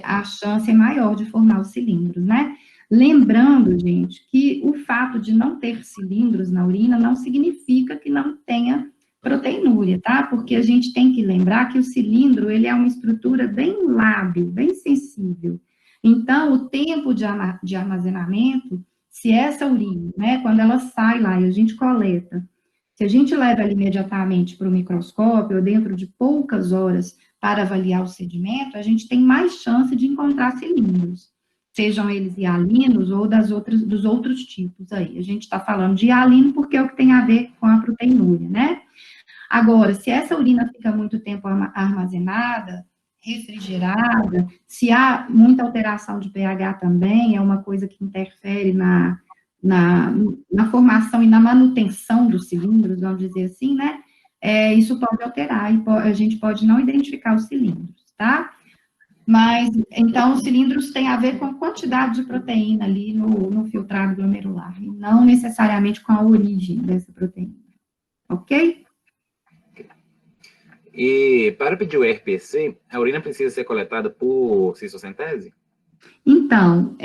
a chance é maior de formar os cilindros, né? Lembrando, gente, que o fato de não ter cilindros na urina não significa que não tenha proteinúria, tá? Porque a gente tem que lembrar que o cilindro, ele é uma estrutura bem lábil, bem sensível. Então, o tempo de armazenamento, se essa urina, né, quando ela sai lá e a gente coleta, se a gente leva ela imediatamente para o microscópio, ou dentro de poucas horas, para avaliar o sedimento, a gente tem mais chance de encontrar cilindros, sejam eles hialinos ou dos outros tipos aí. A gente está falando de hialino porque é o que tem a ver com a proteinúria, né? Agora, se essa urina fica muito tempo armazenada, refrigerada, se há muita alteração de pH também, é uma coisa que interfere na formação e na manutenção dos cilindros, vamos dizer assim, né? Isso pode alterar e a gente pode não identificar os cilindros, tá? Mas, então, os cilindros têm a ver com a quantidade de proteína ali no filtrado glomerular, e não necessariamente com a origem dessa proteína, ok? E para pedir o RPC, a urina precisa ser coletada por cistocentese? Então,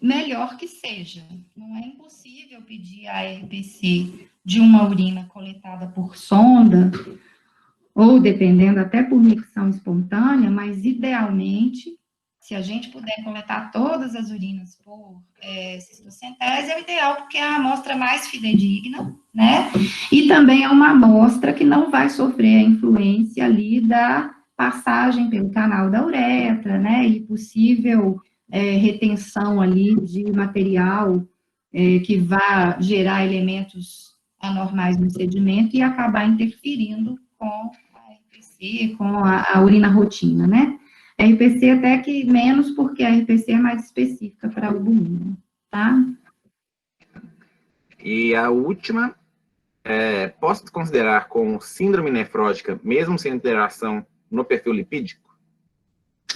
melhor que seja. Não é impossível pedir a RPC de uma urina coletada por sonda, ou dependendo até por micção espontânea, mas idealmente, se a gente puder coletar todas as urinas por cistocentese, é o ideal, porque é a amostra mais fidedigna, né? E também é uma amostra que não vai sofrer a influência ali da passagem pelo canal da uretra, né? E possível retenção ali de material que vá gerar elementos anormais no sedimento e acabar interferindo com a RPC, com a urina rotina, né? A RPC até que menos, porque a RPC é mais específica para a albumina, tá? E a última, posso considerar como síndrome nefrótica, mesmo sem alteração no perfil lipídico?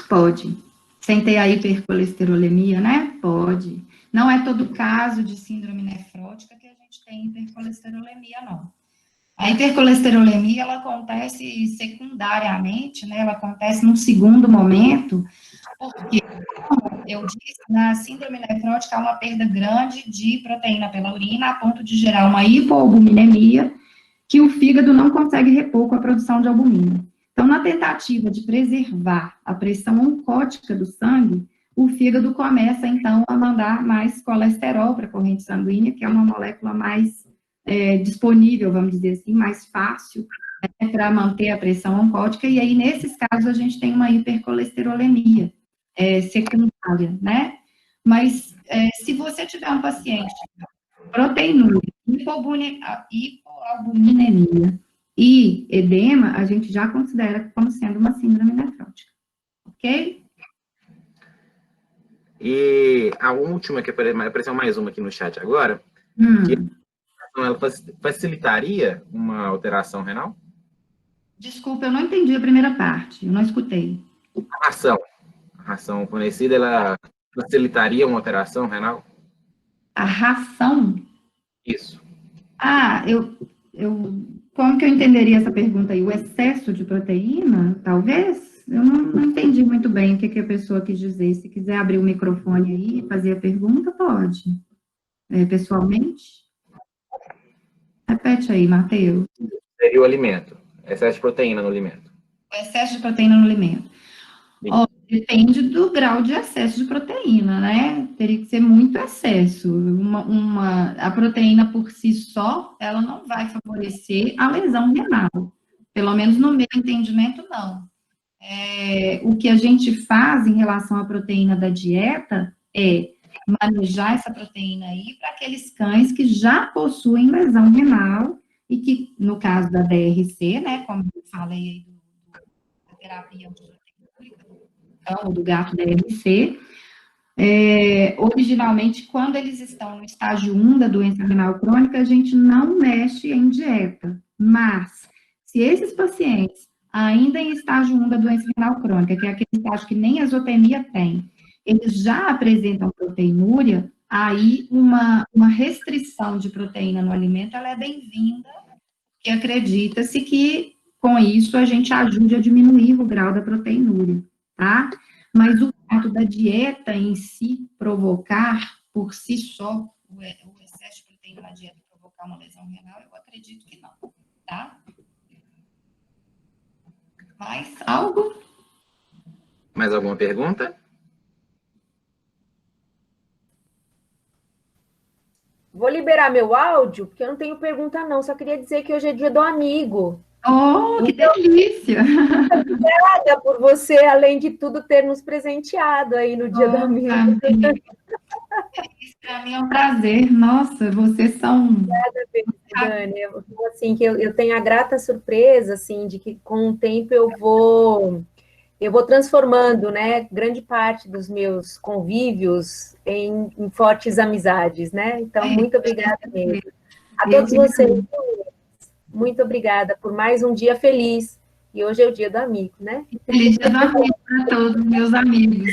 Pode. Sem ter a hipercolesterolemia, né? Pode. Não é todo caso de síndrome nefrótica que a gente tem hipercolesterolemia, não. A hipercolesterolemia, ela acontece secundariamente, né? Ela acontece num segundo momento, porque, como eu disse, na síndrome nefrótica há uma perda grande de proteína pela urina, a ponto de gerar uma hipoalbuminemia, que o fígado não consegue repor com a produção de albumina. Então, na tentativa de preservar a pressão oncótica do sangue, o fígado começa, então, a mandar mais colesterol para a corrente sanguínea, que é uma molécula mais disponível, vamos dizer assim, mais fácil para manter a pressão oncótica, e aí, nesses casos, a gente tem uma hipercolesterolemia secundária, né? Mas, se você tiver um paciente proteinúria, hipoalbuminemia e edema, a gente já considera como sendo uma síndrome nefrótica, ok? E a última, que apareceu mais uma aqui no chat agora, que ela facilitaria uma alteração renal? Desculpa, eu não entendi a primeira parte, eu não escutei. A ração fornecida, ela facilitaria uma alteração renal? A ração? Isso. Como que eu entenderia essa pergunta aí? O excesso de proteína, talvez? Eu não entendi muito bem o que a pessoa quis dizer. Se quiser abrir o microfone aí e fazer a pergunta, pode. Pessoalmente? Repete aí, Matheus. Seria o alimento. Excesso de proteína no alimento. O excesso de proteína no alimento. Depende do grau de excesso de proteína, né? Teria que ser muito excesso. A proteína por si só, ela não vai favorecer a lesão renal. Pelo menos no meu entendimento, não. O que a gente faz em relação à proteína da dieta é manejar essa proteína aí para aqueles cães que já possuem lesão renal e que, no caso da DRC, né, como eu falei aí da terapia antiproteínica do cão ou do gato DRC, originalmente, quando eles estão no estágio 1 da doença renal crônica, a gente não mexe em dieta, mas se esses pacientes ainda em estágio 1 da doença renal crônica, que é aquele estágio que nem azotemias tem, eles já apresentam proteinúria, aí uma restrição de proteína no alimento, ela é bem-vinda, porque acredita-se que, com isso, a gente ajude a diminuir o grau da proteinúria, tá? Mas o fato da dieta em si provocar, por si só, o excesso de proteína na dieta provocar uma lesão renal, eu acredito que não, tá? Mais algo? Mais alguma pergunta? Vou liberar meu áudio, porque eu não tenho pergunta não, só queria dizer que hoje é dia do amigo. Oh, que delícia! Obrigada por você, além de tudo, ter nos presenteado aí no dia do amigo. Isso para mim é um prazer. Nossa, vocês são... Obrigada, Dani. Assim, que eu tenho a grata surpresa, assim, de que com o tempo eu vou transformando, né, grande parte dos meus convívios em fortes amizades, né? Então, muito obrigada mesmo. A todos vocês, muito obrigada por mais um dia feliz. E hoje é o dia do amigo, né? Feliz dia do amigo para todos meus amigos.